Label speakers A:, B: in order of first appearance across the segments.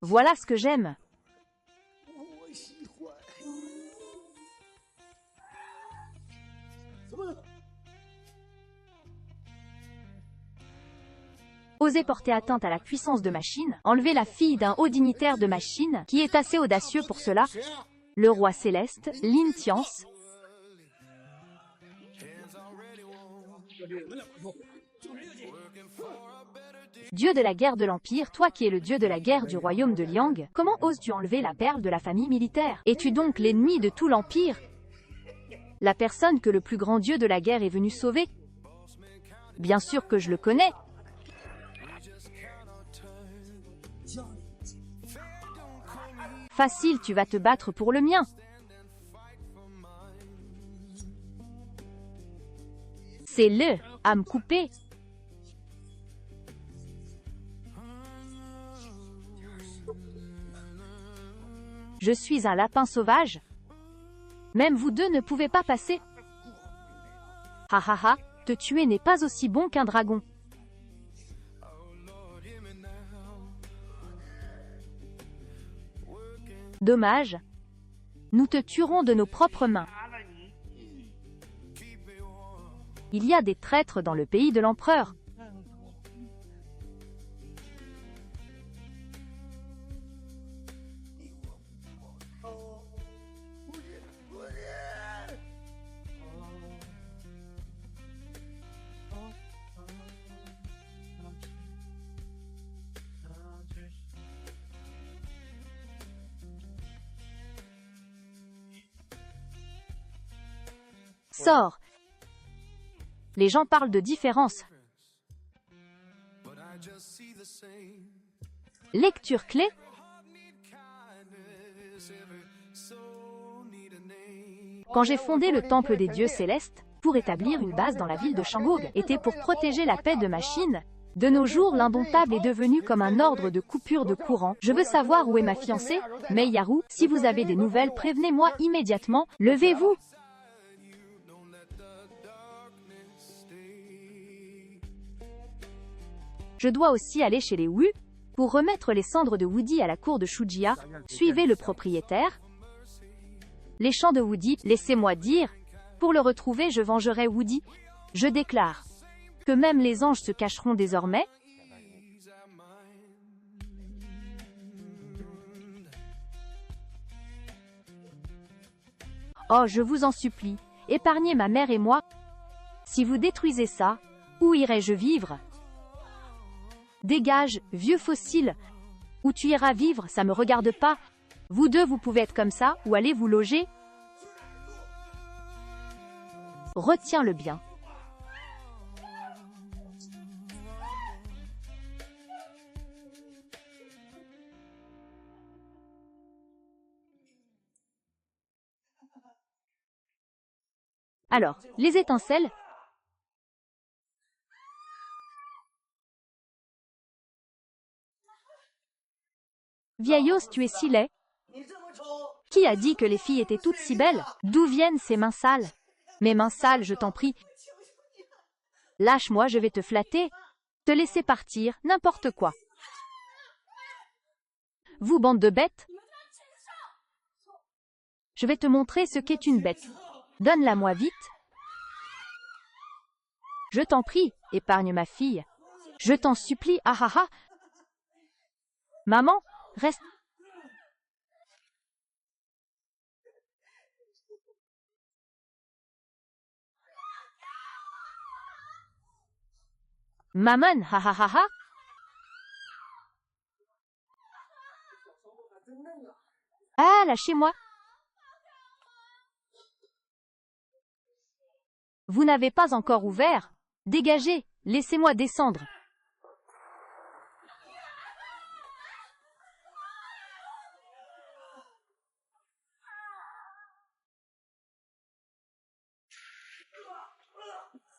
A: Voilà ce que j'aime. Oser porter atteinte à la puissance de Machine, enlever la fille d'un haut dignitaire de Machine, qui est assez audacieux pour cela, le roi céleste, Lin Tiance. Dieu de la guerre de l'Empire, toi qui es le dieu de la guerre du royaume de Liang, comment oses-tu enlever la perle de la famille militaire? Es-tu donc l'ennemi de tout l'Empire? La personne que le plus grand dieu de la guerre est venu sauver? Bien sûr que je le connais. Facile, tu vas te battre pour le mien. C'est le à me couper. Je suis un lapin sauvage. Même vous deux ne pouvez pas passer. Ha ha ha, te tuer n'est pas aussi bon qu'un dragon. Dommage. Nous te tuerons de nos propres mains. Il y a des traîtres dans le pays de l'empereur. Sors. Les gens parlent de différence. Lecture clé. Quand j'ai fondé le temple des dieux célestes, pour établir une base dans la ville de Shangog, était pour protéger la paix de Machine. De nos jours, l'indomptable est devenu comme un ordre de coupure de courant. Je veux savoir où est ma fiancée, Mei Yaru. Si vous avez des nouvelles, prévenez-moi immédiatement. Levez-vous. Je dois aussi aller chez les Wu pour remettre les cendres de Woody à la cour de Shujia. Suivez le propriétaire. Les chants de Woody, laissez-moi dire. Pour le retrouver, je vengerai Woody. Je déclare que même les anges se cacheront désormais. Oh, je vous en supplie, épargnez ma mère et moi. Si vous détruisez ça, où irai-je vivre? Dégage, vieux fossile. Où tu iras vivre, ça me regarde pas. Vous deux, vous pouvez être comme ça, ou allez vous loger. Retiens-le bien. Alors, les étincelles. Vieillos, tu es si laid. Qui a dit que les filles étaient toutes si belles? D'où viennent ces mains sales? Mes mains sales, je t'en prie. Lâche-moi, je vais te flatter. Te laisser partir, n'importe quoi. Vous, bande de bêtes? Je vais te montrer ce qu'est une bête. Donne-la-moi vite. Je t'en prie, épargne ma fille. Je t'en supplie, ah ah ah. Maman, reste. Maman, ha ha ha ha. Ah, lâchez-moi. Vous n'avez pas encore ouvert. Dégagez, laissez-moi descendre.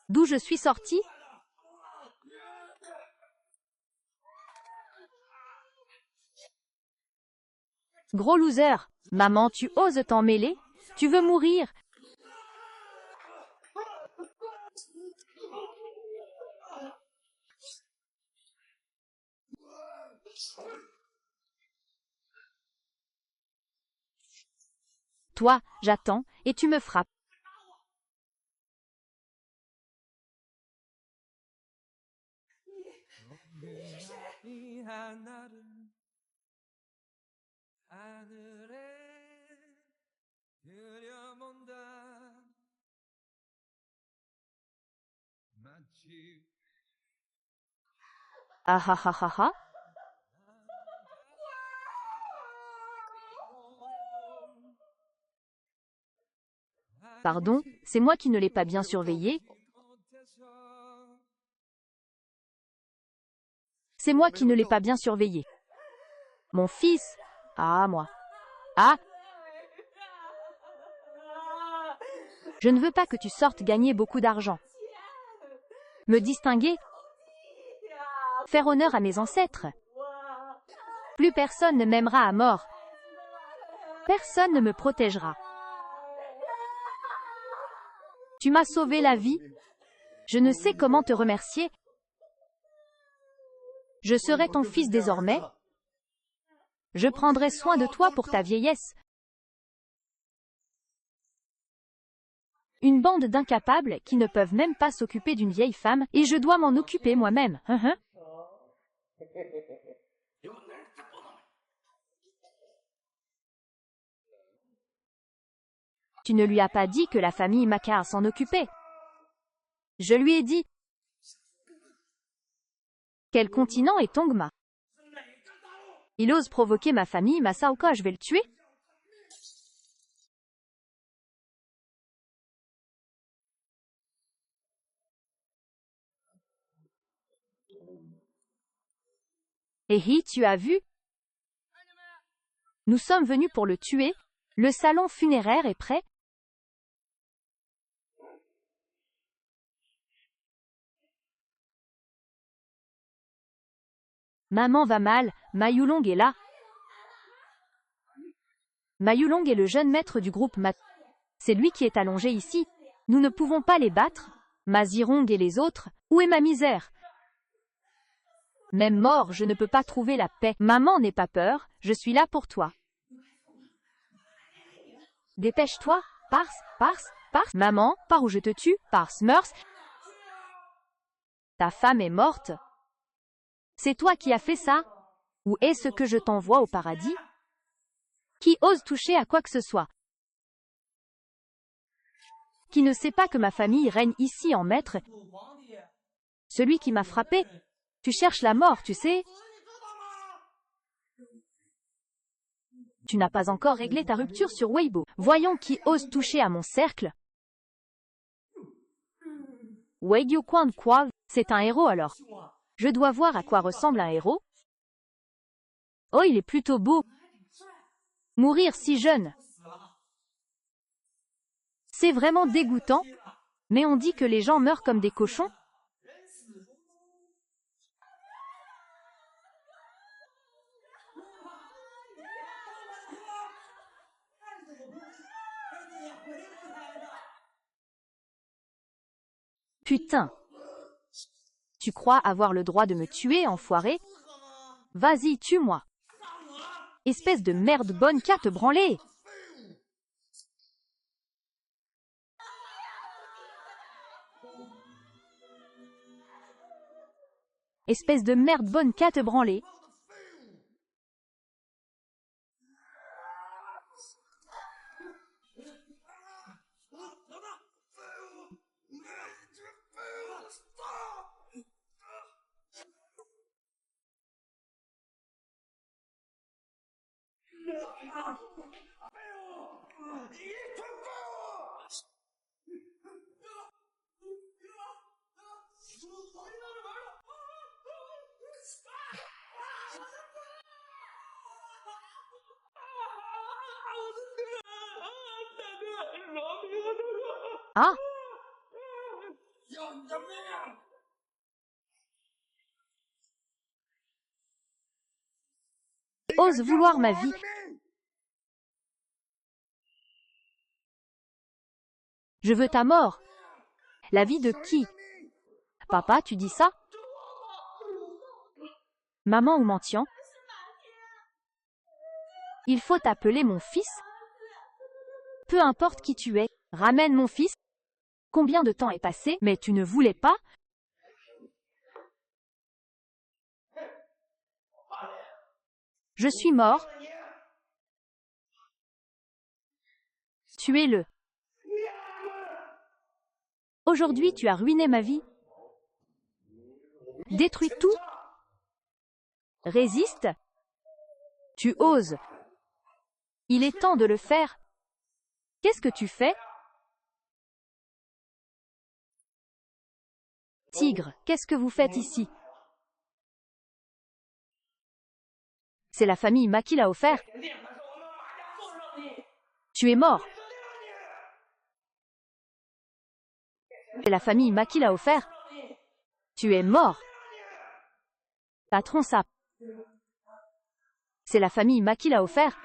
A: D'où je suis sorti? Gros loser. Maman, tu oses t'en mêler? Tu veux mourir? Toi, j'attends, et tu me frappes. Ah ah ah ah ah. Pardon, c'est moi qui ne l'ai pas bien surveillé. C'est moi qui ne l'ai pas bien surveillé. Mon fils. Ah, moi. Ah. Je ne veux pas que tu sortes gagner beaucoup d'argent. Me distinguer. Faire honneur à mes ancêtres. Plus personne ne m'aimera à mort. Personne ne me protégera. Tu m'as sauvé la vie. Je ne sais comment te remercier. Je serai ton fils désormais. Je prendrai soin de toi pour ta vieillesse. Une bande d'incapables qui ne peuvent même pas s'occuper d'une vieille femme, et je dois m'en occuper moi-même. Tu ne lui as pas dit que la famille Makar s'en occupait. Je lui ai dit. Quel continent est Tongma? Il ose provoquer ma famille Masaoka, je vais le tuer? Et hi, tu as vu? Nous sommes venus pour le tuer. Le salon funéraire est prêt. Maman va mal, Mayulong est là. Mayulong est le jeune maître du groupe Mat. C'est lui qui est allongé ici. Nous ne pouvons pas les battre. Mazirong et les autres, où est ma misère? Même mort, je ne peux pas trouver la paix. Maman, n'aie pas peur, je suis là pour toi. Dépêche-toi, pars. Maman, par où je te tue, par Smurfs. Ta femme est morte. C'est toi qui as fait ça? Ou est-ce que je t'envoie au paradis? Qui ose toucher à quoi que ce soit? Qui ne sait pas que ma famille règne ici en maître? Celui qui m'a frappé? Tu cherches la mort, tu sais? Tu n'as pas encore réglé ta rupture sur Weibo. Voyons qui ose toucher à mon cercle. Weigyu Quan quoi? C'est un héros alors. Je dois voir à quoi ressemble un héros. Oh, il est plutôt beau. Mourir si jeune. C'est vraiment dégoûtant. Mais on dit que les gens meurent comme des cochons. Putain. Tu crois avoir le droit de me tuer, enfoiré? Vas-y, tue-moi. Espèce de merde bonne qu'à te branler. Espèce de merde bonne qu'à te branler. Ah! Ose vouloir ma vie. Je veux ta mort. La vie de qui? Papa, tu dis ça? Maman ou mendiant? Il faut appeler mon fils? Peu importe qui tu es, ramène mon fils. Combien de temps est passé, mais tu ne voulais pas? Je suis mort. Tuez-le. Aujourd'hui tu as ruiné ma vie. Détruis tout. Résiste. Tu oses. Il est temps de le faire. Qu'est-ce que tu fais? Tigre, qu'est-ce que vous faites ici? C'est la famille Ma qui l'a offert. Tu es mort. C'est la famille Ma qui l'a offert. Tu es mort. Patron ça. C'est la famille Ma qui l'a offert.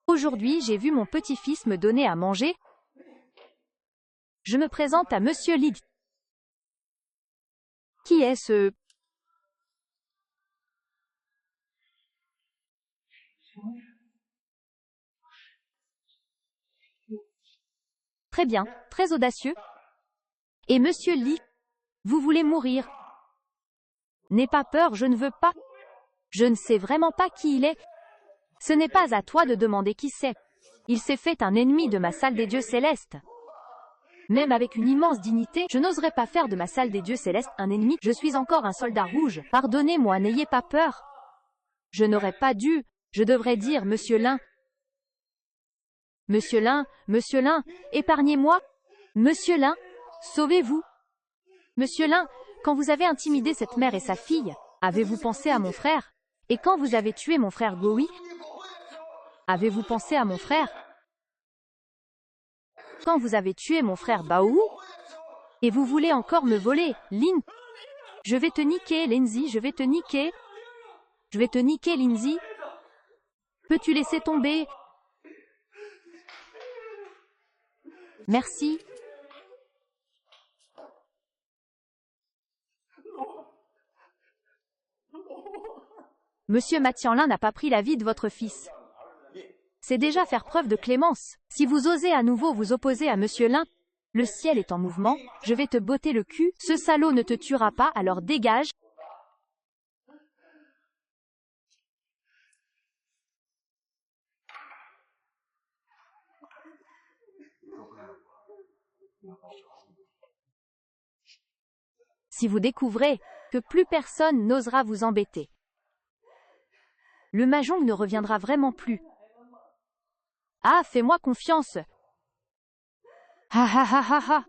A: Aujourd'hui, j'ai vu mon petit-fils me donner à manger. Je me présente à Monsieur Lid. Qui est ce... Très bien, très audacieux. Et Monsieur Li, vous voulez mourir? N'aie pas peur, je ne veux pas. Je ne sais vraiment pas qui il est. Ce n'est pas à toi de demander qui c'est. Il s'est fait un ennemi de ma salle des dieux célestes. Même avec une immense dignité, je n'oserais pas faire de ma salle des dieux célestes un ennemi. Je suis encore un soldat rouge. Pardonnez-moi, n'ayez pas peur. Je n'aurais pas dû. Je devrais dire, Monsieur Lin. Monsieur Lin, épargnez-moi. Monsieur Lin, sauvez-vous. Monsieur Lin, quand vous avez intimidé cette mère et sa fille, avez-vous pensé à mon frère? Et quand vous avez tué mon frère Gowi, avez-vous pensé à mon frère? Quand vous avez tué mon frère Baou? Et vous voulez encore me voler, Lin? Je vais te niquer, Lindsay, je vais te niquer. Je vais te niquer, Lindsay. Peux-tu laisser tomber? Merci. Monsieur Mathianlin n'a pas pris la vie de votre fils. C'est déjà faire preuve de clémence. Si vous osez à nouveau vous opposer à Monsieur Lin, le ciel est en mouvement, je vais te botter le cul, ce salaud ne te tuera pas, alors dégage. Si vous découvrez que plus personne n'osera vous embêter, le Mahjong ne reviendra vraiment plus. Ah, fais-moi confiance. Ha ha ha ha ha.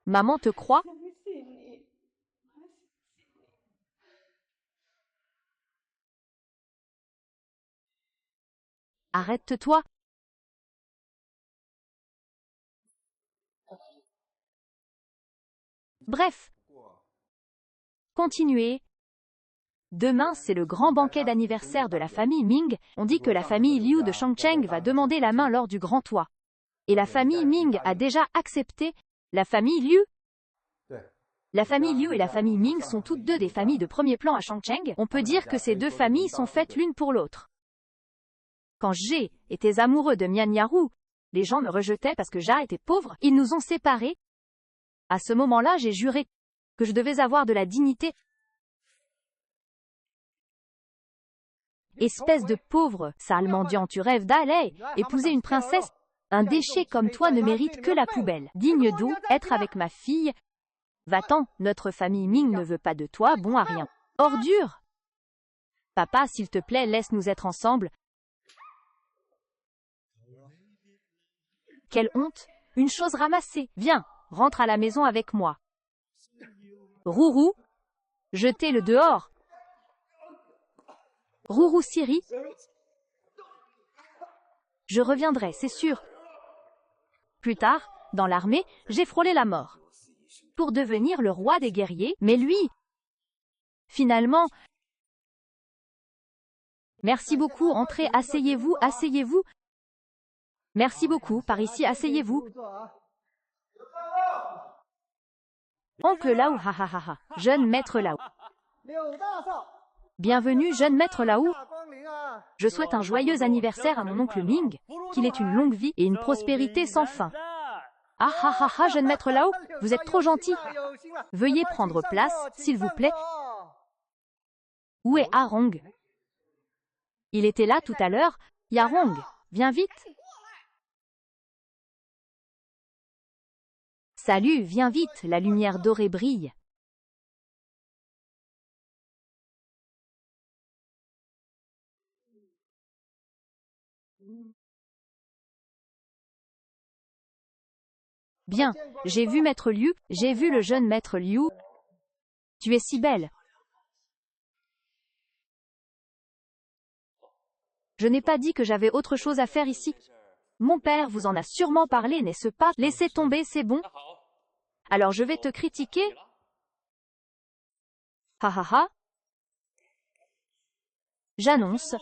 A: Maman te croit? Arrête-toi. Bref. Continuez. Demain, c'est le grand banquet d'anniversaire de la famille Ming. On dit que la famille Liu de Shangcheng va demander la main lors du grand toit. Et la famille Ming a déjà accepté. La famille Liu? La famille Liu et la famille Ming sont toutes deux des familles de premier plan à Shangcheng. On peut dire que ces deux familles sont faites l'une pour l'autre. Quand j'ai été amoureux de Mian Yaru, les gens me rejetaient parce que Ja était pauvre. Ils nous ont séparés. À ce moment-là, j'ai juré que je devais avoir de la dignité. Espèce de pauvre, sale mendiant, tu rêves d'aller épouser une princesse? Un déchet comme toi ne mérite que la poubelle. Digne d'eau, être avec ma fille. Va-t'en, notre famille Ming ne veut pas de toi, bon à rien. Ordure! Papa, s'il te plaît, laisse-nous être ensemble. Quelle honte! Une chose ramassée. Viens, rentre à la maison avec moi. Rourou, jetez-le dehors. Rourou Siri. Je reviendrai, c'est sûr. Plus tard, dans l'armée, j'ai frôlé la mort. Pour devenir le roi des guerriers, mais lui... Finalement... Merci beaucoup, entrez, asseyez-vous, asseyez-vous. Merci beaucoup, par ici, asseyez-vous. Oncle Lao, ha ha ha ha. Jeune maître Lao. Bienvenue jeune maître Lao. Je souhaite un joyeux anniversaire à mon oncle Ming, qu'il ait une longue vie et une prospérité sans fin. Ah ah ah ah, jeune maître Lao, vous êtes trop gentil. Veuillez prendre place, s'il vous plaît. Où est Arong? Il était là tout à l'heure. Yarong, viens vite. Salut, viens vite, la lumière dorée brille. Bien, j'ai vu maître Liu, j'ai vu le jeune maître Liu. Tu es si belle. Je n'ai pas dit que j'avais autre chose à faire ici. Mon père vous en a sûrement parlé, n'est-ce pas? Laissez tomber, c'est bon. Alors je vais te critiquer. Ha ha ha. J'annonce.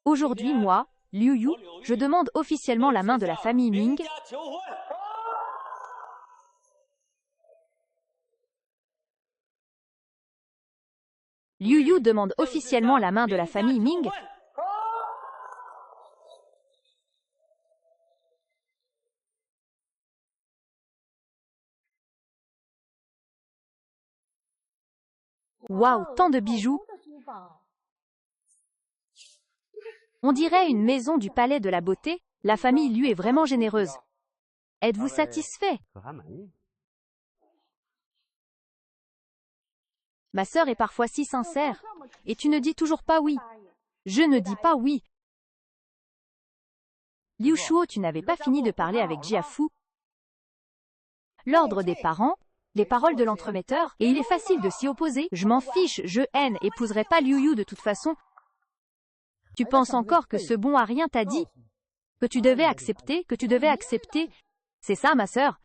A: Aujourd'hui, moi, Liu Yu, je demande officiellement la main de la famille Ming. Liu Yu demande officiellement la main de la famille Ming. Waouh, tant de bijoux. On dirait une maison du palais de la beauté. La famille Liu est vraiment généreuse. Êtes-vous satisfait? Ma sœur est parfois si sincère. Et tu ne dis toujours pas oui. Je ne dis pas oui. Liu Shuo, tu n'avais pas fini de parler avec Jiafu. L'ordre des parents, les paroles de l'entremetteur, et il est facile de s'y opposer. Je m'en fiche, je haine, épouserai pas Liu Yu de toute façon. Tu penses encore que ce bon à rien t'a dit que tu devais accepter, C'est ça, ma sœur.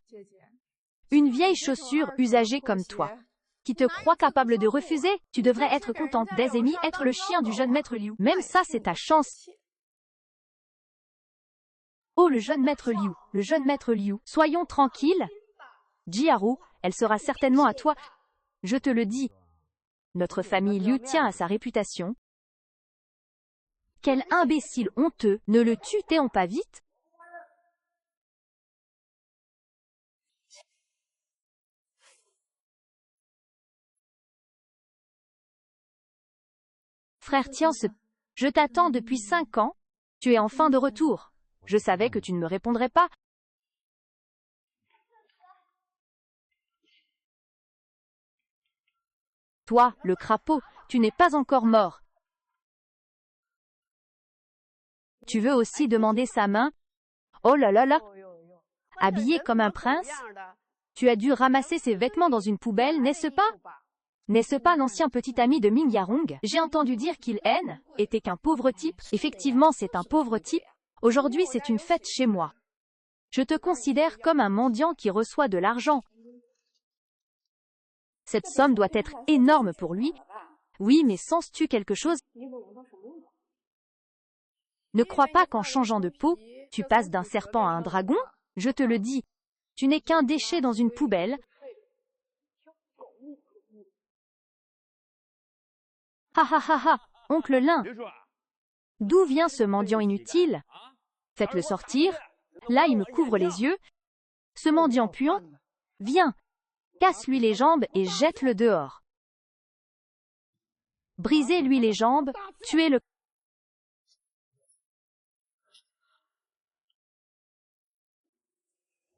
A: Une vieille chaussure usagée comme toi. Qui te croit capable de refuser? Tu devrais être contente d'Azemi, être le chien du jeune maître Liu. Même ça, c'est ta chance. Oh, le jeune maître Liu, le jeune maître Liu. Soyons tranquilles. Jiaru, elle sera certainement à toi. Je te le dis. Notre famille Liu tient à sa réputation. Quel imbécile honteux, ne le tue-t-on pas vite? Frère Tiens, je t'attends depuis 5 ans. Tu es enfin de retour. Je savais que tu ne me répondrais pas. Toi, le crapaud, tu n'es pas encore mort. Tu veux aussi demander sa main? Oh là là là! Habillé comme un prince? Tu as dû ramasser ses vêtements dans une poubelle, n'est-ce pas? N'est-ce pas l'ancien petit ami de Ming Yarong? J'ai entendu dire qu'il était qu'un pauvre type. Effectivement, c'est un pauvre type. Aujourd'hui, c'est une fête chez moi. Je te considère comme un mendiant qui reçoit de l'argent. Cette somme doit être énorme pour lui. Oui, mais sens-tu quelque chose? Ne crois pas qu'en changeant de peau, tu passes d'un serpent à un dragon. Je te le dis. Tu n'es qu'un déchet dans une poubelle. Ha ha ha ha, oncle Lin. D'où vient ce mendiant inutile? Faites-le sortir. Là, il me couvre les yeux. Ce mendiant puant. Viens, casse-lui les jambes et jette-le dehors. Brisez-lui les jambes, tuez-le.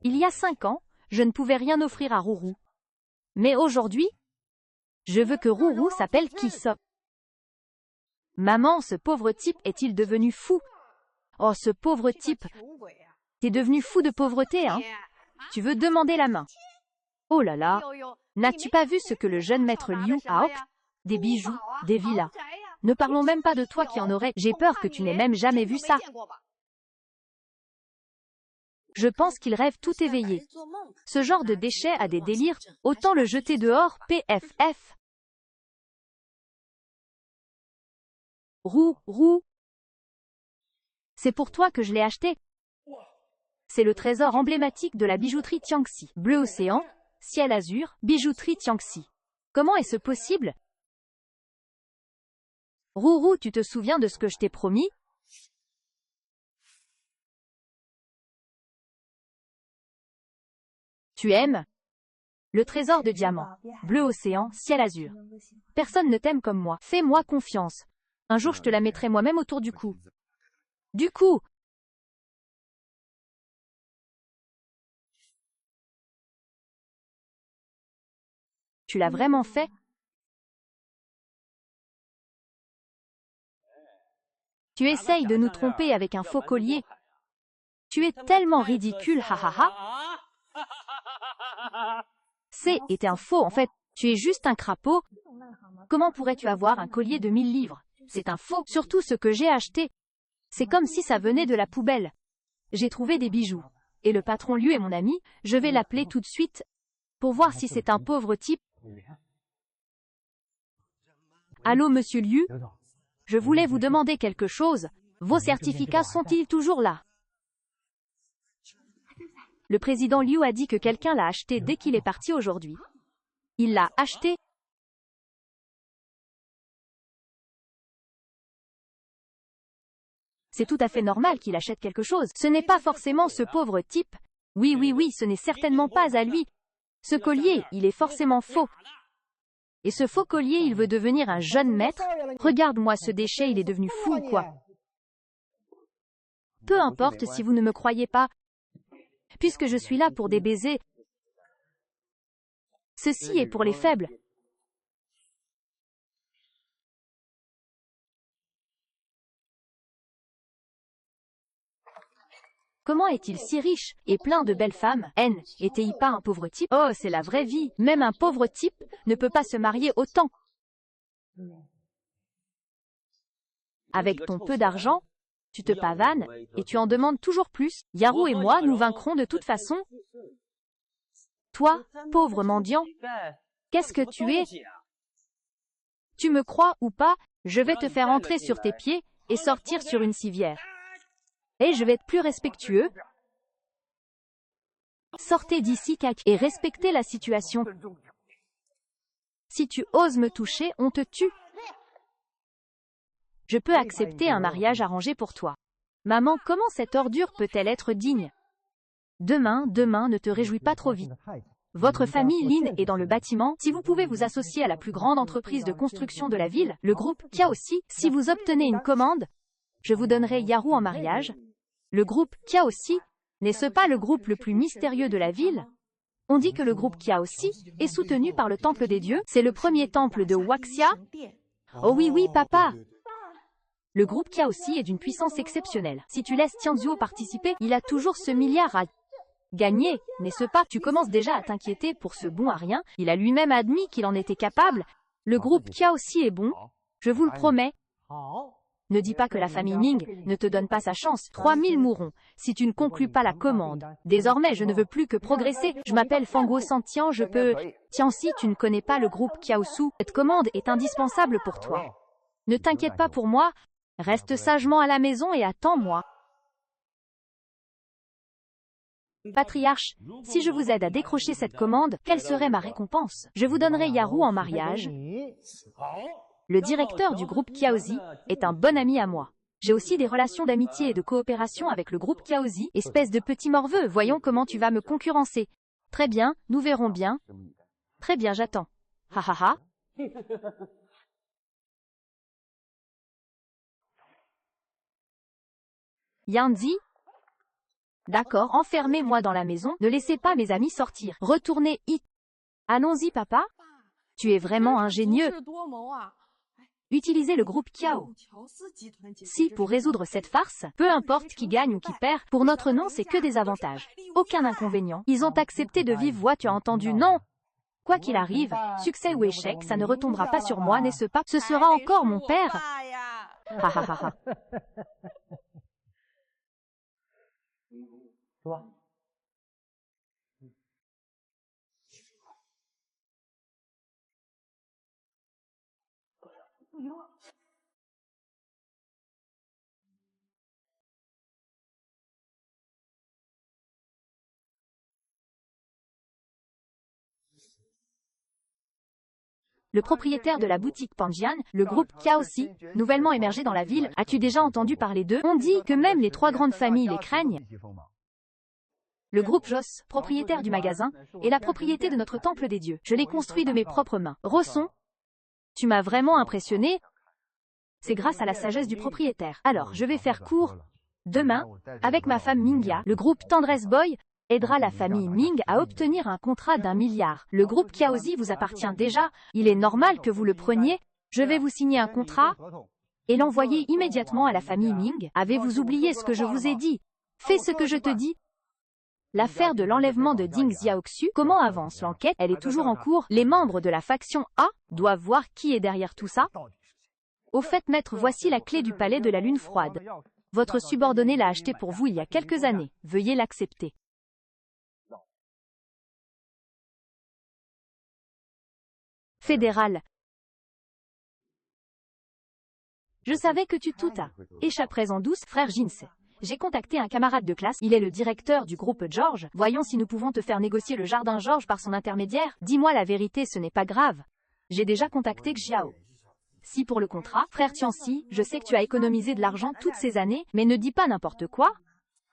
A: Il y a 5 ans, je ne pouvais rien offrir à Rourou. Mais aujourd'hui, je veux que Rourou s'appelle Kiso. Maman, ce pauvre type est-il devenu fou? Oh, ce pauvre type. T'es devenu fou de pauvreté, hein? Tu veux demander la main. Oh là là, n'as-tu pas vu ce que le jeune maître Liu a? Des bijoux, des villas. Ne parlons même pas de toi qui en aurais. J'ai peur que tu n'aies même jamais vu ça. Je pense qu'il rêve tout éveillé. Ce genre de déchet a des délires, autant le jeter dehors, PFF. Roux. C'est pour toi que je l'ai acheté. C'est le trésor emblématique de la bijouterie Tiangxi. Bleu océan, ciel azur, bijouterie Tiangxi. Comment est-ce possible? Rourou, tu te souviens de ce que je t'ai promis? Tu aimes? Le trésor de diamants. Bleu océan, ciel azur. Personne ne t'aime comme moi. Fais-moi confiance. Un jour je te la mettrai moi-même autour du cou. Du coup! Tu l'as vraiment fait? Tu essayes de nous tromper avec un faux collier. Tu es tellement ridicule, ha. Était un faux, en fait. Tu es juste un crapaud. Comment pourrais-tu avoir un collier de 1000 livres? C'est un faux. Surtout ce que j'ai acheté. C'est comme si ça venait de la poubelle. J'ai trouvé des bijoux. Et le patron Liu est mon ami, je vais l'appeler tout de suite pour voir si c'est un pauvre type. Allô, monsieur Liu? Je voulais vous demander quelque chose. Vos certificats sont-ils toujours là? Le président Liu a dit que quelqu'un l'a acheté dès qu'il est parti aujourd'hui. Il l'a acheté? C'est tout à fait normal qu'il achète quelque chose. Ce n'est pas forcément ce pauvre type. Oui, ce n'est certainement pas à lui. Ce collier, il est forcément faux. Et ce faux collier, il veut devenir un jeune maître? Regarde-moi ce déchet, il est devenu fou ou quoi? Peu importe si vous ne me croyez pas, puisque je suis là pour des baisers. Ceci est pour les faibles. Comment est-il si riche et plein de belles femmes? N, était-il pas un pauvre type? Oh, c'est la vraie vie. Même un pauvre type ne peut pas se marier autant. Avec ton peu d'argent, tu te pavanes et tu en demandes toujours plus. Yaru et moi, nous vaincrons de toute façon. Toi, pauvre mendiant, qu'est-ce que tu es? Tu me crois ou pas, je vais te faire entrer sur tes pieds et sortir sur une civière. Et je vais être plus respectueux. Sortez d'ici, cac, et respectez la situation. Si tu oses me toucher, on te tue. Je peux accepter un mariage arrangé pour toi. Maman, comment cette ordure peut-elle être digne? Demain, ne te réjouis pas trop vite. Votre famille Lin est dans le bâtiment. Si vous pouvez vous associer à la plus grande entreprise de construction de la ville, le groupe Kiaoxi, si vous obtenez une commande, je vous donnerai Yaru en mariage. Le groupe Kiaoxi, n'est-ce pas le groupe le plus mystérieux de la ville? On dit que le groupe Kiaoxi est soutenu par le temple des dieux. C'est le premier temple de Waxia. Oh oui, papa. Le groupe Kiaoxi est d'une puissance exceptionnelle. Si tu laisses Tianzuo participer, il a toujours ce milliard à gagner, n'est-ce pas? Tu commences déjà à t'inquiéter pour ce bon à rien. Il a lui-même admis qu'il en était capable. Le groupe Kiaoxi est bon, je vous le promets. Ne dis pas que la famille Ning ne te donne pas sa chance. 3000 mourront si tu ne conclus pas la commande. Désormais, je ne veux plus que progresser. Je m'appelle Fanguo Santian, je peux... Tianxi, tu ne connais pas le groupe Kiaosu. Cette commande est indispensable pour toi. Ne t'inquiète pas pour moi. Reste sagement à la maison et attends-moi. Patriarche, si je vous aide à décrocher cette commande, quelle serait ma récompense? Je vous donnerai Yaru en mariage. Le directeur du groupe Kiaoxi est un bon ami à moi. J'ai aussi des relations d'amitié et de coopération avec le groupe Kiaoxi, espèce de petit morveux, voyons comment tu vas me concurrencer. Très bien, nous verrons bien. Très bien, j'attends. Ha. Yanzi? D'accord, enfermez-moi dans la maison, ne laissez pas mes amis sortir. Retournez y. Allons-y, papa. Tu es vraiment ingénieux. Utilisez le groupe Kiao. Si, pour résoudre cette farce, peu importe qui gagne ou qui perd, pour notre nom, c'est que des avantages. Aucun inconvénient. Ils ont accepté de vive voix, tu as entendu? Non. Quoi qu'il arrive, succès ou échec, ça ne retombera pas sur moi, n'est-ce pas? Ce sera encore mon père. Ha. le propriétaire de la boutique Panjian, le groupe Kiaoxi, nouvellement émergé dans la ville. As-tu déjà entendu parler d'eux? On dit que même les 3 grandes familles les craignent. Le groupe Joss, propriétaire du magasin, est la propriété de notre temple des dieux. Je l'ai construit de mes propres mains. Rosson, tu m'as vraiment impressionné. C'est grâce à la sagesse du propriétaire. Alors, je vais faire court. Demain, avec ma femme Mingya, le groupe Tendresse Boy aidera la famille Ming à obtenir un contrat d'1 milliard. Le groupe Kiaoxi vous appartient déjà, il est normal que vous le preniez. Je vais vous signer un contrat et l'envoyer immédiatement à la famille Ming. Avez-vous oublié ce que je vous ai dit? Fais ce que je te dis. L'affaire de l'enlèvement de Ding Xiaoxu, comment avance l'enquête? Elle est toujours en cours. Les membres de la faction A doivent voir qui est derrière tout ça. Au fait, maître, voici la clé du palais de la lune froide. Votre subordonné l'a acheté pour vous il y a quelques années. Veuillez l'accepter. Fédéral. Je savais que tu tout à échapperais en douce, frère Jins. J'ai contacté un camarade de classe, il est le directeur du groupe George. Voyons si nous pouvons te faire négocier le jardin George par son intermédiaire. Dis-moi la vérité, ce n'est pas grave. J'ai déjà contacté Xiao. Si pour le contrat, frère Tianxi, je sais que tu as économisé de l'argent toutes ces années, mais ne dis pas n'importe quoi.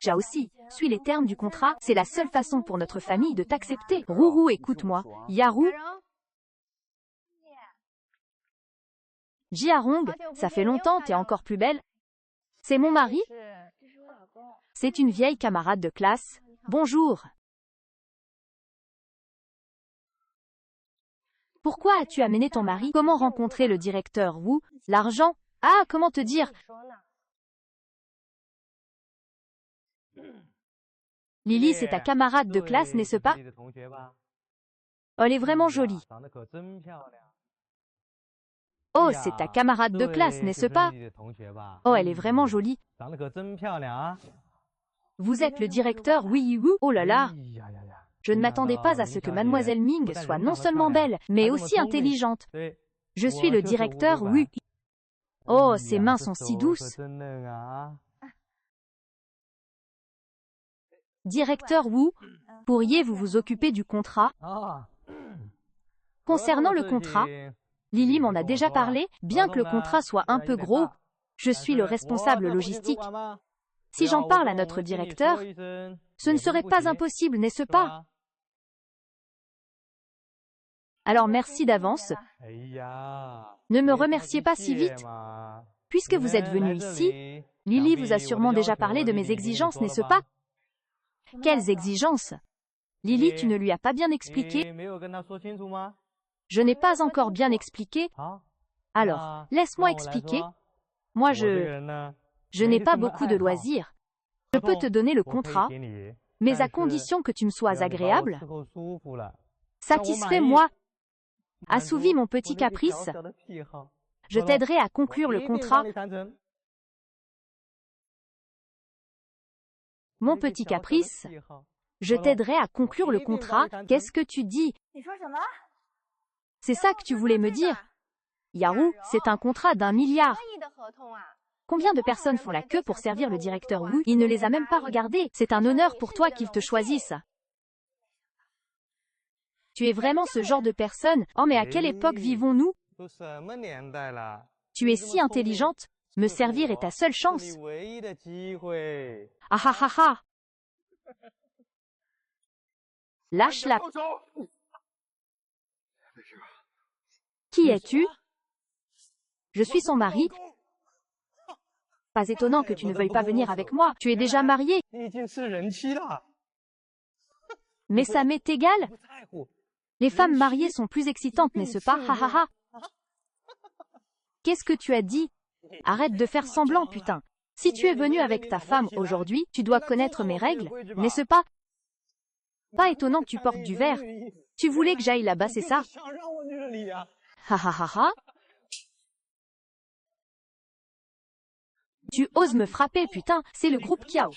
A: Xiao aussi, suis les termes du contrat, c'est la seule façon pour notre famille de t'accepter. Rourou, écoute-moi. Yaru. Jiarong, ça fait longtemps, t'es encore plus belle. C'est mon mari. C'est une vieille camarade de classe. Bonjour. Pourquoi as-tu amené ton mari? Comment rencontrer le directeur Wu? L'argent? Ah, comment te dire? Lily, c'est ta camarade de classe, n'est-ce pas? Oh, elle est vraiment jolie. Oh, c'est ta camarade de classe, n'est-ce pas? Oh, elle est vraiment jolie. Vous êtes le directeur Wu? Oh là là. Je ne m'attendais pas à ce que mademoiselle Ming soit non seulement belle, mais aussi intelligente. Je suis le directeur Wu. Oh, ses mains sont si douces. Directeur Wu, pourriez-vous vous occuper du contrat? Concernant le contrat, Lily m'en a déjà parlé, bien que le contrat soit un peu gros, je suis le responsable logistique. Si j'en parle à notre directeur, ce ne serait pas impossible, n'est-ce pas? Alors merci d'avance. Ne me remerciez pas si vite. Puisque vous êtes venu ici, Lily vous a sûrement déjà parlé de mes exigences, n'est-ce pas? Quelles exigences? Lily, tu ne lui as pas bien expliqué? Je n'ai pas encore bien expliqué. Alors, laisse-moi expliquer. Moi, je n'ai pas beaucoup de loisirs. Je peux te donner le contrat, mais à condition que tu me sois agréable. Satisfais-moi. Assouvis mon petit caprice. Je t'aiderai à conclure le contrat. Mon petit caprice. Je t'aiderai à conclure le contrat. Qu'est-ce que tu dis? C'est ça que tu voulais me dire? Yaru, c'est un contrat d'1 milliard. Combien de personnes font la queue pour servir le directeur Wu? Il ne les a même pas regardés. C'est un honneur pour toi qu'il te choisisse. Tu es vraiment ce genre de personne. Oh, mais à quelle époque vivons-nous? Tu es si intelligente. Me servir est ta seule chance. Ah ah ah ah. Lâche-la. Qui es-tu? Je suis son mari. Pas étonnant que tu ne veuilles pas venir avec moi. Tu es déjà marié. Mais ça m'est égal. Les femmes mariées sont plus excitantes, n'est-ce pas? Ha ha ha. Qu'est-ce que tu as dit? Arrête de faire semblant, putain. Si tu es venu avec ta femme aujourd'hui, tu dois connaître mes règles, n'est-ce pas? Pas étonnant que tu portes du vert. Tu voulais que j'aille là-bas, c'est ça? Ha ha ha ha. Tu oses me frapper, putain, c'est le groupe Kiao.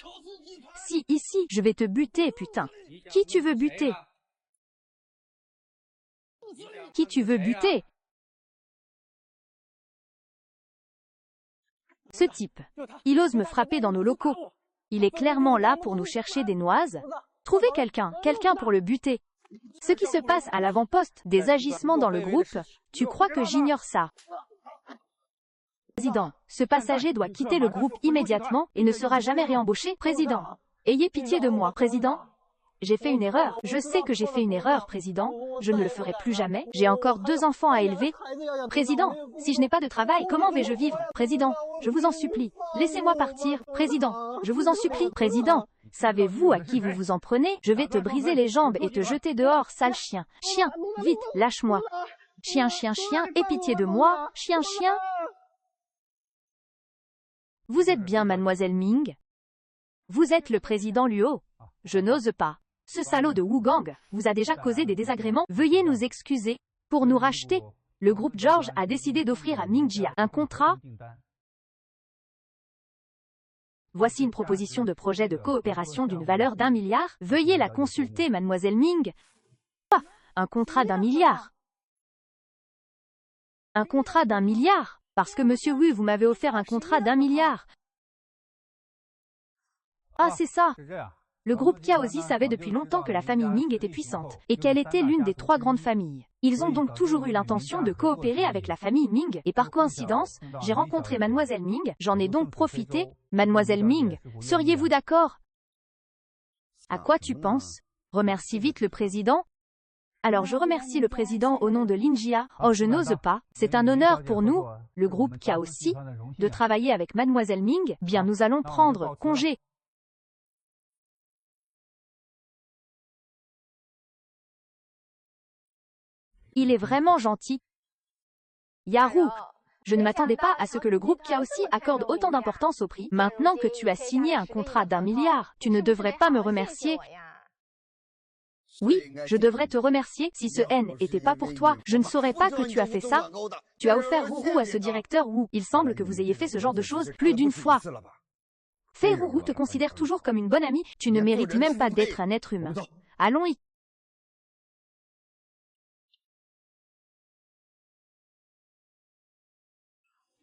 A: Si, ici, je vais te buter, putain. Qui tu veux buter? Qui tu veux buter? Ce type. Il ose me frapper dans nos locaux. Il est clairement là pour nous chercher des noises. Trouvez quelqu'un pour le buter. Ce qui se passe à l'avant-poste des agissements dans le groupe, tu crois que j'ignore ça? Président, ce passager doit quitter le groupe immédiatement et ne sera jamais réembauché. Président, ayez pitié de moi. Président, j'ai fait une erreur. Je sais que j'ai fait une erreur, Président. Je ne le ferai plus jamais. J'ai encore 2 enfants à élever. Président, si je n'ai pas de travail, comment vais-je vivre? Président, je vous en supplie, laissez-moi partir. Président, je vous en supplie. Président, savez-vous à qui vous vous en prenez? Je vais te briser les jambes et te jeter dehors, sale chien. Chien, vite, lâche-moi. Chien, chien, chien, aie pitié de moi. Chien, chien. Vous êtes bien mademoiselle Ming? Vous êtes le président Luo? Je n'ose pas. Ce salaud de Wu Gang vous a déjà causé des désagréments. Veuillez nous excuser. Pour nous racheter, le groupe George a décidé d'offrir à Ming Jia un contrat. Voici une proposition de projet de coopération d'une valeur d'1 milliard. Veuillez la consulter, mademoiselle Ming. Ah, un contrat d'1 milliard. Un contrat d'1 milliard? Parce que monsieur Wu, vous m'avez offert un contrat d'1 milliard. Ah, c'est ça. Le groupe Kiaozi savait depuis longtemps que la famille Ming était puissante, et qu'elle était l'une des 3 grandes familles. Ils ont donc toujours eu l'intention de coopérer avec la famille Ming, et par coïncidence, j'ai rencontré mademoiselle Ming, j'en ai donc profité. Mademoiselle Ming, seriez-vous d'accord? À quoi tu penses? Remercie vite le président. Alors je remercie le président au nom de Linjia. Oh, je n'ose pas, c'est un honneur pour nous, le groupe Kiaozi, de travailler avec mademoiselle Ming. Bien, nous allons prendre congé. Il est vraiment gentil. Yarou, je ne m'attendais pas à ce que le groupe Kiaozi accorde autant d'importance au prix. Maintenant que tu as signé un contrat d'1 milliard, tu ne devrais pas me remercier. Oui, je devrais te remercier. Si ce N n'était pas pour toi, je ne saurais pas que tu as fait ça. Tu as offert Rourou à ce directeur Wu. Il semble que vous ayez fait ce genre de choses plus d'une fois. Fei Rourou te considère toujours comme une bonne amie. Tu ne mérites même pas d'être un être humain. Allons y.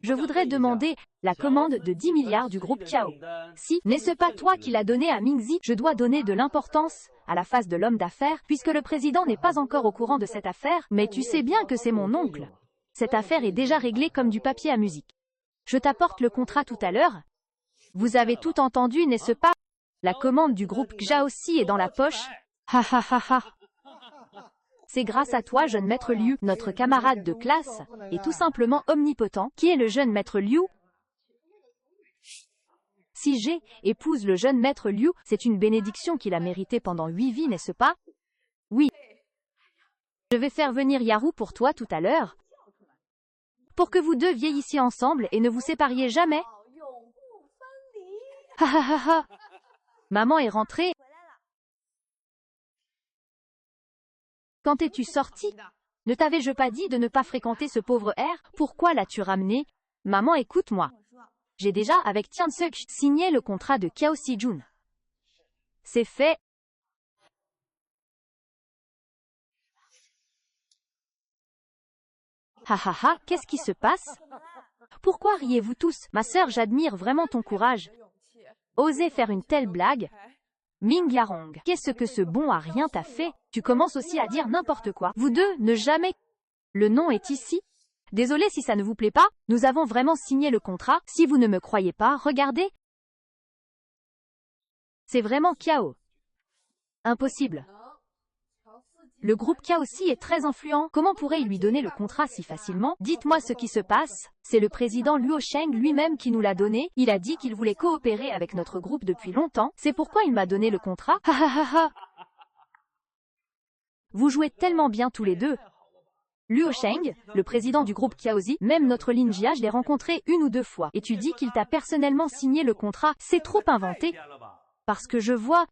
A: Je voudrais demander la commande de 10 milliards du groupe Kiao. Si, n'est-ce pas toi qui l'as donné à Mingzi? Je dois donner de l'importance à la face de l'homme d'affaires, puisque le président n'est pas encore au courant de cette affaire, mais tu sais bien que c'est mon oncle. Cette affaire est déjà réglée comme du papier à musique. Je t'apporte le contrat tout à l'heure. Vous avez tout entendu, n'est-ce pas? La commande du groupe Xiaoxi est dans la poche. Ha ha ha ha. C'est grâce à toi, jeune maître Liu, notre camarade de classe, est tout simplement omnipotent. Qui est le jeune maître Liu? Si G épouse le jeune maître Liu, c'est une bénédiction qu'il a méritée pendant 8 vies, n'est-ce pas? Oui. Je vais faire venir Yarou pour toi tout à l'heure, pour que vous deux vieillissiez ensemble et ne vous sépariez jamais. Ha ha ha ha. Maman est rentrée. Quand es-tu sorti? Ne t'avais-je pas dit de ne pas fréquenter ce pauvre R? Pourquoi l'as-tu ramené? Maman, écoute-moi. J'ai déjà, avec Tian Suk, signé le contrat de Kiaoxi Jun. C'est fait. Ha ha ha, qu'est-ce qui se passe? Pourquoi riez-vous tous? Ma sœur, j'admire vraiment ton courage. Oser faire une telle blague? Ming Yarong, qu'est-ce que ce bon à rien t'a fait? Tu commences aussi à dire n'importe quoi. Vous deux, ne jamais... Le nom est ici. Désolé si ça ne vous plaît pas, nous avons vraiment signé le contrat. Si vous ne me croyez pas, regardez. C'est vraiment Kiao. Impossible. Le groupe Kiaoxi est très influent. Comment pourrait-il lui donner le contrat si facilement? Dites-moi ce qui se passe. C'est le président Luo Sheng lui-même qui nous l'a donné. Il a dit qu'il voulait coopérer avec notre groupe depuis longtemps. C'est pourquoi il m'a donné le contrat. Ha ha ha ha. Vous jouez tellement bien tous les deux. Luo Sheng, le président du groupe Kiaoxi, même notre Linjia, je l'ai rencontré 1 ou 2 fois. Et tu dis qu'il t'a personnellement signé le contrat. C'est trop inventé. Parce que je vois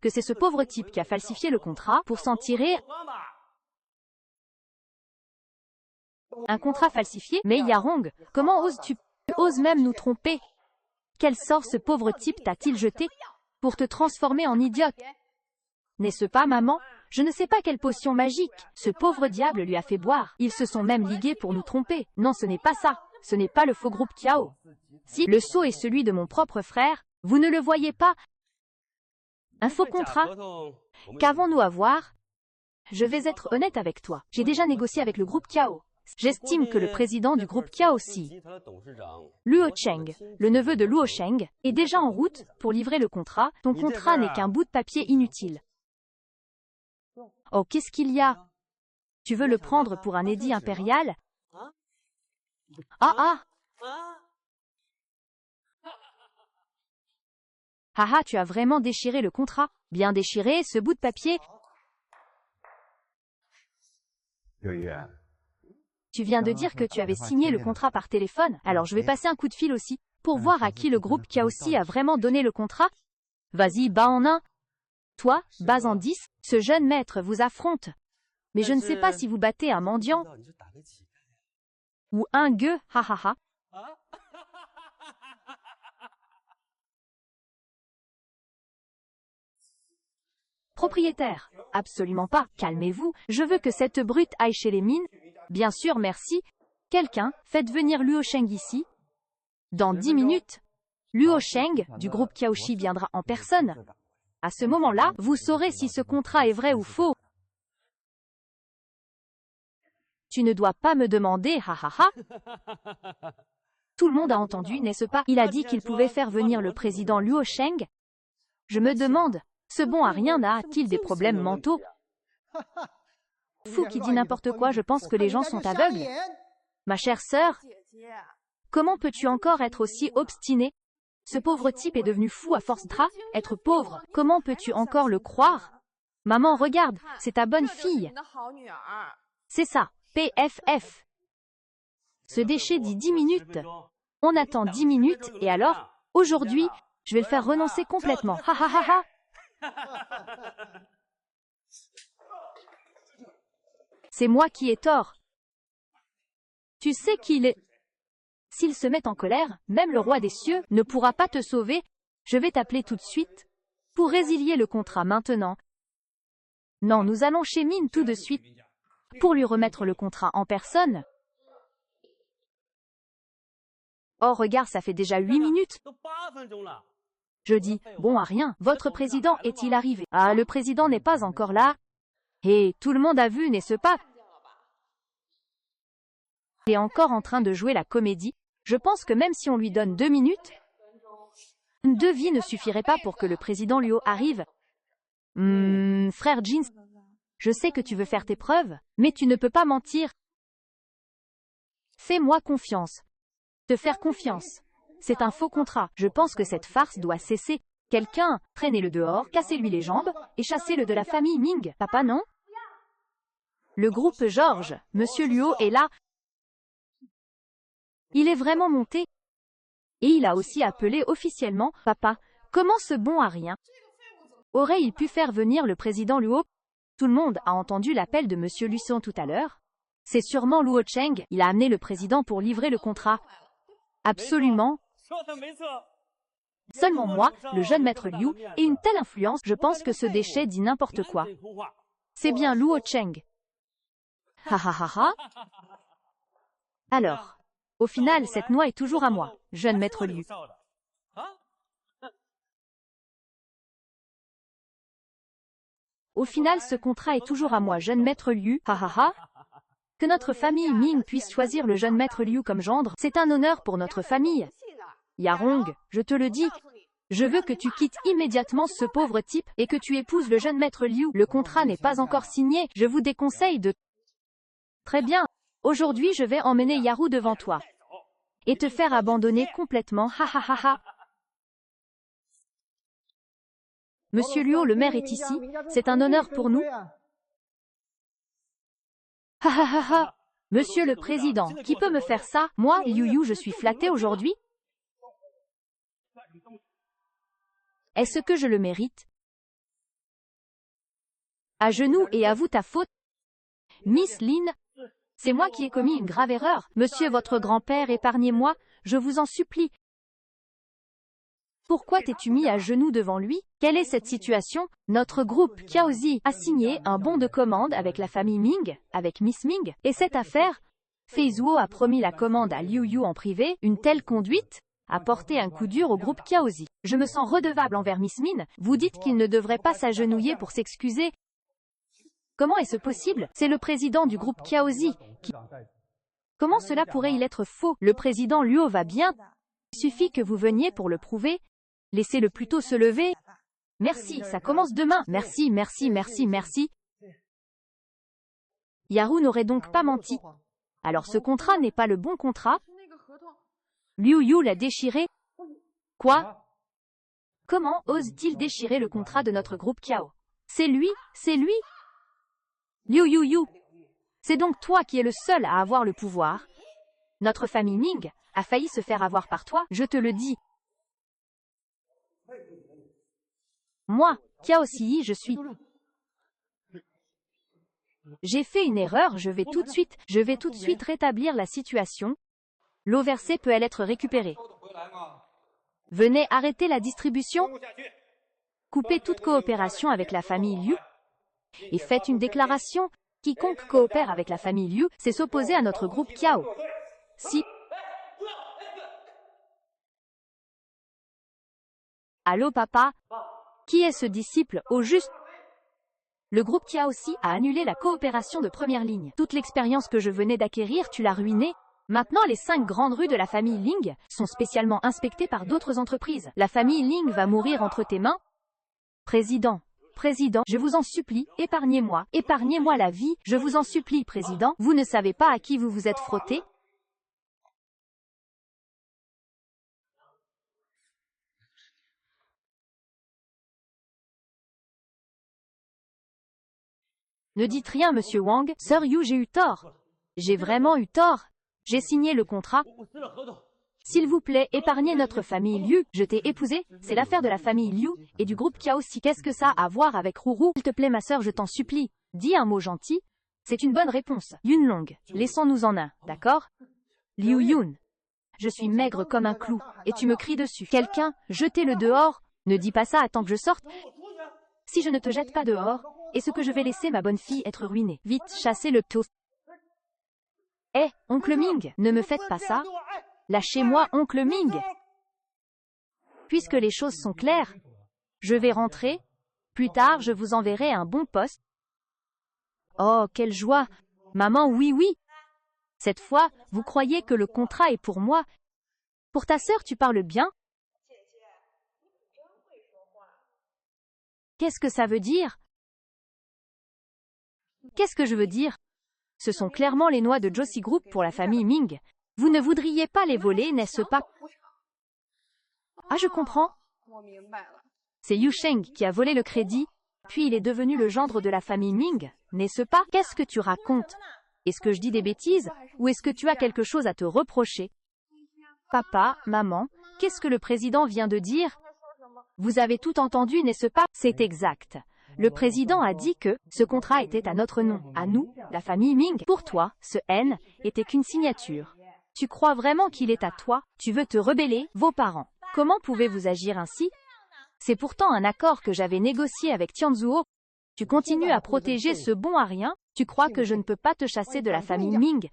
A: que c'est ce pauvre type qui a falsifié le contrat pour s'en tirer. Un contrat falsifié? Mais Yarong, comment oses-tu? Tu oses même nous tromper? Quel sort ce pauvre type t'a-t-il jeté pour te transformer en idiote? N'est-ce pas, maman? Je ne sais pas quelle potion magique ce pauvre diable lui a fait boire. Ils se sont même ligués pour nous tromper. Non, ce n'est pas ça. Ce n'est pas le faux groupe Kiao. Si le sceau est celui de mon propre frère, vous ne le voyez pas? Un faux contrat? Qu'avons-nous à voir? Je vais être honnête avec toi. J'ai déjà négocié avec le groupe Kao. J'estime que le président du groupe Kao Si, Luo Cheng, le neveu de Luo Sheng, est déjà en route pour livrer le contrat. Ton contrat n'est qu'un bout de papier inutile. Oh, qu'est-ce qu'il y a? Tu veux le prendre pour un édit impérial? Ah. Haha, tu as vraiment déchiré le contrat. Bien déchiré, ce bout de papier. Tu viens de dire que tu avais signé le contrat par téléphone, alors je vais passer un coup de fil aussi, pour voir à qui le groupe Kaosi a vraiment donné le contrat. Vas-y, bas en 1. Toi, bas en 10, ce jeune maître vous affronte. Mais je ne sais pas si vous battez un mendiant ou un gueux, hahaha. Propriétaire, absolument pas, calmez-vous, je veux que cette brute aille chez les mines. Bien sûr, merci. Quelqu'un, faites venir Luo Sheng ici. Dans 10 minutes, Luo Sheng, du groupe Kaoshi, viendra en personne. À ce moment-là, vous saurez si ce contrat est vrai ou faux. Tu ne dois pas me demander, hahaha. Tout le monde a entendu, n'est-ce pas? Il a dit qu'il pouvait faire venir le président Luo Sheng. Je me demande, ce bon à rien a-t-il des problèmes mentaux? Fou qui dit n'importe quoi, je pense que les gens sont aveugles. Ma chère sœur, comment peux-tu encore être aussi obstinée? Ce pauvre type est devenu fou à force être pauvre. Comment peux-tu encore le croire? Maman, regarde, c'est ta bonne fille. C'est ça, PFF. Ce déchet dit 10 minutes. On attend 10 minutes, et alors, aujourd'hui, je vais le faire renoncer complètement. Ha ha ha ha. C'est moi qui ai tort. Tu sais qu'il est... S'il se met en colère, même le roi des cieux ne pourra pas te sauver. Je vais t'appeler tout de suite pour résilier le contrat maintenant. Non, nous allons chez Min tout de suite pour lui remettre le contrat en personne. Oh, regarde, ça fait déjà 8 minutes. Je dis, bon à rien, votre président est-il arrivé? Ah, le président n'est pas encore là. Et tout le monde a vu, n'est-ce pas? Il est encore en train de jouer la comédie. Je pense que même si on lui donne 2 minutes, 2 vies ne suffiraient pas pour que le président Luo arrive. Frère Jeans, je sais que tu veux faire tes preuves, mais tu ne peux pas mentir. Fais-moi confiance. Te faire confiance. C'est un faux contrat. Je pense que cette farce doit cesser. Quelqu'un, traînez-le dehors, cassez-lui les jambes, et chassez-le de la famille Ming. Papa, non? Le groupe Georges, Monsieur Luo est là. Il est vraiment monté. Et il a aussi appelé officiellement, papa, comment ce bon à rien aurait-il pu faire venir le président Luo? Tout le monde a entendu l'appel de Monsieur Lucien tout à l'heure. C'est sûrement Luo Cheng, il a amené le président pour livrer le contrat. Absolument. Seulement moi, le jeune maître Liu, et une telle influence, je pense que ce déchet dit n'importe quoi. C'est bien Luo Cheng. Ha ha ha ha. Alors, au final, cette noix est toujours à moi, jeune maître Liu. Au final, ce contrat est toujours à moi, jeune maître Liu. Ha ha ha. Que notre famille Ming puisse choisir le jeune maître Liu comme gendre, c'est un honneur pour notre famille. Yarong, je te le dis, je veux que tu quittes immédiatement ce pauvre type et que tu épouses le jeune maître Liu. Le contrat n'est pas encore signé, je vous déconseille de... Très bien, aujourd'hui je vais emmener Yaru devant toi et te faire abandonner complètement. Ha ha ha ha. Monsieur Luo, le maire est ici, c'est un honneur pour nous. Ha ha ha ha. Monsieur le président, qui peut me faire ça? Moi, Liu Yu, je suis flatté aujourd'hui. Est-ce que je le mérite? À genoux et avoue ta faute. Miss Lin, c'est moi qui ai commis une grave erreur. Monsieur votre grand-père, épargnez-moi, je vous en supplie. Pourquoi t'es-tu mis à genoux devant lui? Quelle est cette situation? Notre groupe Kaozi a signé un bon de commande avec la famille Ming, avec Miss Ming, et cette affaire, Fei Zuo a promis la commande à Liu Yu en privé, une telle conduite a porté un coup dur au groupe Kaozi. Je me sens redevable envers Miss Min, vous dites qu'il ne devrait pas s'agenouiller pour s'excuser. Comment est-ce possible? C'est le président du groupe Kaozi qui... Comment cela pourrait-il être faux? Le président Luo va bien. Il suffit que vous veniez pour le prouver. Laissez-le plutôt se lever. Merci, ça commence demain. Merci, merci, merci, merci. Yaru n'aurait donc pas menti. Alors ce contrat n'est pas le bon contrat. Liu Yu l'a déchiré. Quoi? Comment ose-t-il déchirer le contrat de notre groupe Kiao? C'est lui, c'est lui. Liu Yu Yu. C'est donc toi qui es le seul à avoir le pouvoir. Notre famille Ning a failli se faire avoir par toi, je te le dis. Moi, Kiao Si, je suis... J'ai fait une erreur, je vais tout de suite rétablir la situation. L'eau versée peut-elle être récupérée? Venez arrêter la distribution. Coupez toute coopération avec la famille Liu. Et faites une déclaration. Quiconque coopère avec la famille Liu, c'est s'opposer à notre groupe Kiao. Si... Allô papa? Qui est ce disciple, au juste? Le groupe Kiao Si a annulé la coopération de première ligne. Toute l'expérience que je venais d'acquérir, tu l'as ruinée. Maintenant, les 5 grandes rues de la famille Ling sont spécialement inspectées par d'autres entreprises. La famille Ling va mourir entre tes mains. Président, je vous en supplie, épargnez-moi la vie, je vous en supplie, président. Vous ne savez pas à qui vous vous êtes frotté? Ne dites rien, monsieur Wang. Sœur Yu, j'ai eu tort. J'ai vraiment eu tort. J'ai signé le contrat. S'il vous plaît, épargnez notre famille Liu. Je t'ai épousée. C'est l'affaire de la famille Liu et du groupe Kiao Si. Qu'est-ce que ça a à voir avec Ruru? S'il te plaît, ma sœur, je t'en supplie. Dis un mot gentil. C'est une bonne réponse. Yunlong, laissons-nous en un, d'accord? Liu Yun. Je suis maigre comme un clou, et tu me cries dessus. Quelqu'un, jetez-le dehors. Ne dis pas ça, attends que je sorte. Si je ne te jette pas dehors, est-ce que je vais laisser ma bonne fille être ruinée? Vite, chassez le pto. Hé, oncle Ming, ne me faites pas ça. Lâchez-moi, oncle Ming. Puisque les choses sont claires, je vais rentrer. Plus tard, je vous enverrai un bon poste. Oh, quelle joie! Maman, oui, oui. Cette fois, vous croyez que le contrat est pour moi. Pour ta sœur, tu parles bien? Qu'est-ce que ça veut dire? Qu'est-ce que je veux dire? Ce sont clairement les noix de Josie Group pour la famille Ming. Vous ne voudriez pas les voler, n'est-ce pas? Ah, je comprends. C'est Yu Sheng qui a volé le crédit, puis il est devenu le gendre de la famille Ming, n'est-ce pas? Qu'est-ce que tu racontes? Est-ce que je dis des bêtises, ou est-ce que tu as quelque chose à te reprocher? Papa, maman, qu'est-ce que le président vient de dire? Vous avez tout entendu, n'est-ce pas? C'est exact. Le président a dit que ce contrat était à notre nom, à nous, la famille Ming. Pour toi, ce N était qu'une signature. Tu crois vraiment qu'il est à toi? Tu veux te rebeller, vos parents? Comment pouvez-vous agir ainsi? C'est pourtant un accord que j'avais négocié avec Tianzuo. Tu continues à protéger ce bon à rien? Tu crois que je ne peux pas te chasser de la famille Ming?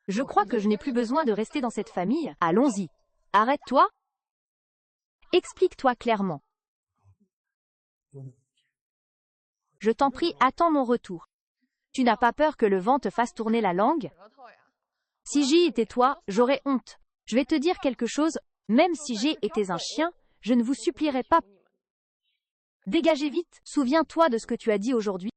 A: Je crois que je n'ai plus besoin de rester dans cette famille. Allons-y. Arrête-toi. Explique-toi clairement. Je t'en prie, attends mon retour. Tu n'as pas peur que le vent te fasse tourner la langue? Si j'y étais toi, j'aurais honte. Je vais te dire quelque chose, même si j'ai été un chien, je ne vous supplierai pas. Dégagez vite, souviens-toi de ce que tu as dit aujourd'hui.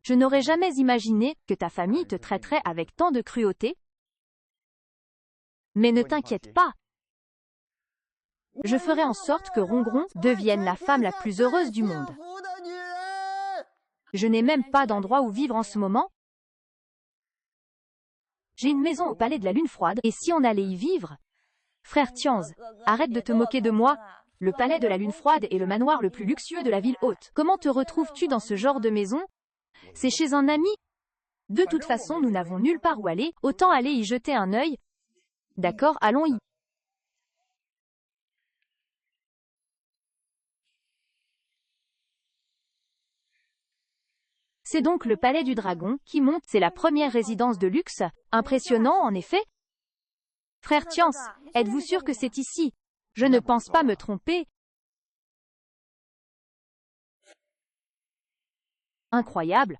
A: Je n'aurais jamais imaginé que ta famille te traiterait avec tant de cruauté. Mais ne t'inquiète pas. Je ferai en sorte que Rongron devienne la femme la plus heureuse du monde. Je n'ai même pas d'endroit où vivre en ce moment. J'ai une maison au palais de la Lune Froide, et si on allait y vivre? Frère Tianz, arrête de te moquer de moi. Le palais de la Lune Froide est le manoir le plus luxueux de la ville haute. Comment te retrouves-tu dans ce genre de maison? C'est chez un ami? De toute façon, nous n'avons nulle part où aller, autant aller y jeter un œil. D'accord, allons y. C'est donc le palais du dragon qui monte, c'est la première résidence de luxe. Impressionnant en effet. Frère Tiance, êtes-vous sûr que c'est ici? Je ne pense pas me tromper. Incroyable.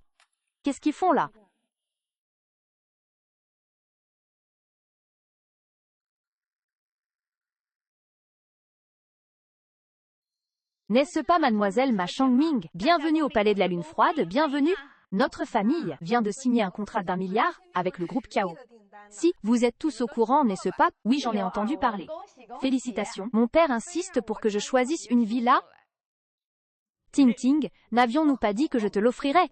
A: Qu'est-ce qu'ils font là? N'est-ce pas mademoiselle Ma Changming? Bienvenue au palais de la lune froide, bienvenue. Notre famille vient de signer un contrat d'1 milliard avec le groupe Kao. Si, vous êtes tous au courant, n'est-ce pas? Oui, j'en ai entendu parler. Félicitations. Mon père insiste pour que je choisisse une villa. Ting Ting, n'avions-nous pas dit que je te l'offrirais?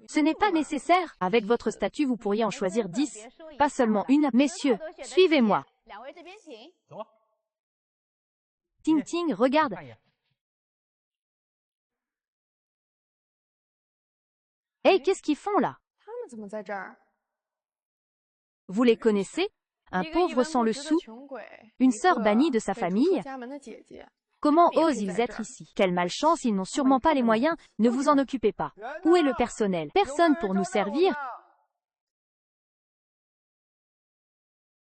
A: Ce n'est pas nécessaire. Avec votre statut, vous pourriez en choisir 10. Pas seulement une. Messieurs, suivez-moi. Ting Ting, regarde. Hey, qu'est-ce qu'ils font là? Vous les connaissez? Un pauvre sans le sou? Une sœur bannie de sa famille? Comment osent-ils être ici? Quelle malchance, ils n'ont sûrement pas les moyens, ne vous en occupez pas. Où est le personnel? Personne pour nous servir?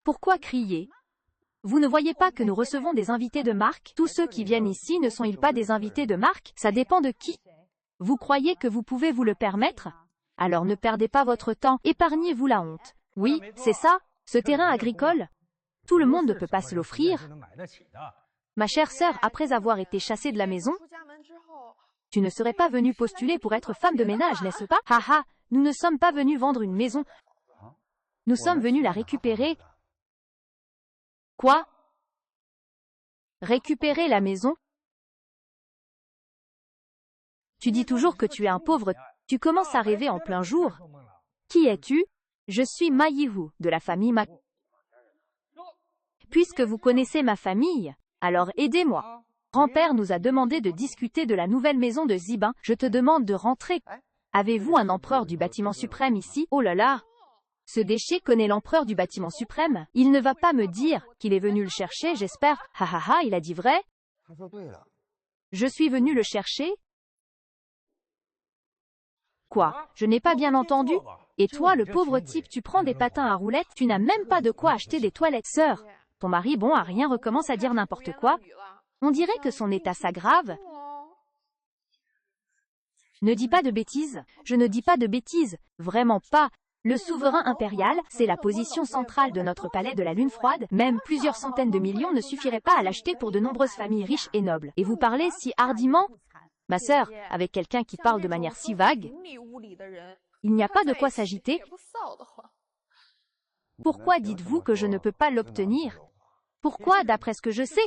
A: Pourquoi crier? Vous ne voyez pas que nous recevons des invités de marque? Tous ceux qui viennent ici ne sont-ils pas des invités de marque? Ça dépend de qui. Vous croyez que vous pouvez vous le permettre? Alors ne perdez pas votre temps, épargnez-vous la honte. Oui, c'est ça, ce terrain agricole. Tout le monde ne peut pas se l'offrir. Ma chère sœur, après avoir été chassée de la maison, tu ne serais pas venue postuler pour être femme de ménage, n'est-ce pas? Haha, nous ne sommes pas venus vendre une maison. Nous sommes venus la récupérer. Quoi? Récupérer la maison? Tu dis toujours que tu es un pauvre. Tu commences à rêver en plein jour. Qui es-tu? Je suis Ma Yihu, de la famille Ma. Puisque vous connaissez ma famille, alors aidez-moi. Grand-père nous a demandé de discuter de la nouvelle maison de Zibin. Je te demande de rentrer. Avez-vous un empereur du bâtiment suprême ici? Oh là là! Ce déchet connaît l'empereur du bâtiment suprême. Il ne va pas me dire qu'il est venu le chercher, j'espère. Ha ha ha, il a dit vrai? Je suis venu le chercher? Quoi? Je n'ai pas bien entendu? Et toi, le pauvre type, tu prends des patins à roulettes, tu n'as même pas de quoi acheter des toilettes. Sœur, ton mari, bon à rien, recommence à dire n'importe quoi. On dirait que son état s'aggrave. Ne dis pas de bêtises. Je ne dis pas de bêtises. Vraiment pas. Le souverain impérial, c'est la position centrale de notre palais de la lune froide. Même plusieurs centaines de millions ne suffiraient pas à l'acheter pour de nombreuses familles riches et nobles. Et vous parlez si hardiment? Ma sœur, avec quelqu'un qui parle de manière si vague, il n'y a pas de quoi s'agiter. Pourquoi dites-vous que je ne peux pas l'obtenir? Pourquoi, d'après ce que je sais?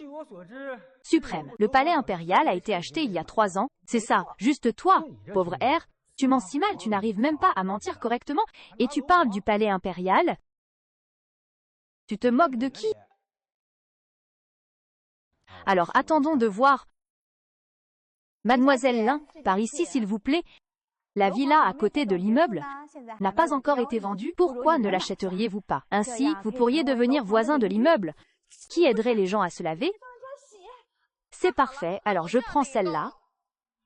A: Suprême, le palais impérial a été acheté il y a 3 ans. C'est ça, juste toi, pauvre R. Tu mens si mal, tu n'arrives même pas à mentir correctement. Et tu parles du palais impérial? Tu te moques de qui? Alors attendons de voir. Mademoiselle Lin, par ici s'il vous plaît. La villa à côté de l'immeuble n'a pas encore été vendue. Pourquoi ne l'achèteriez-vous pas? Ainsi, vous pourriez devenir voisin de l'immeuble. Qui aiderait les gens à se laver? C'est parfait, alors je prends celle-là.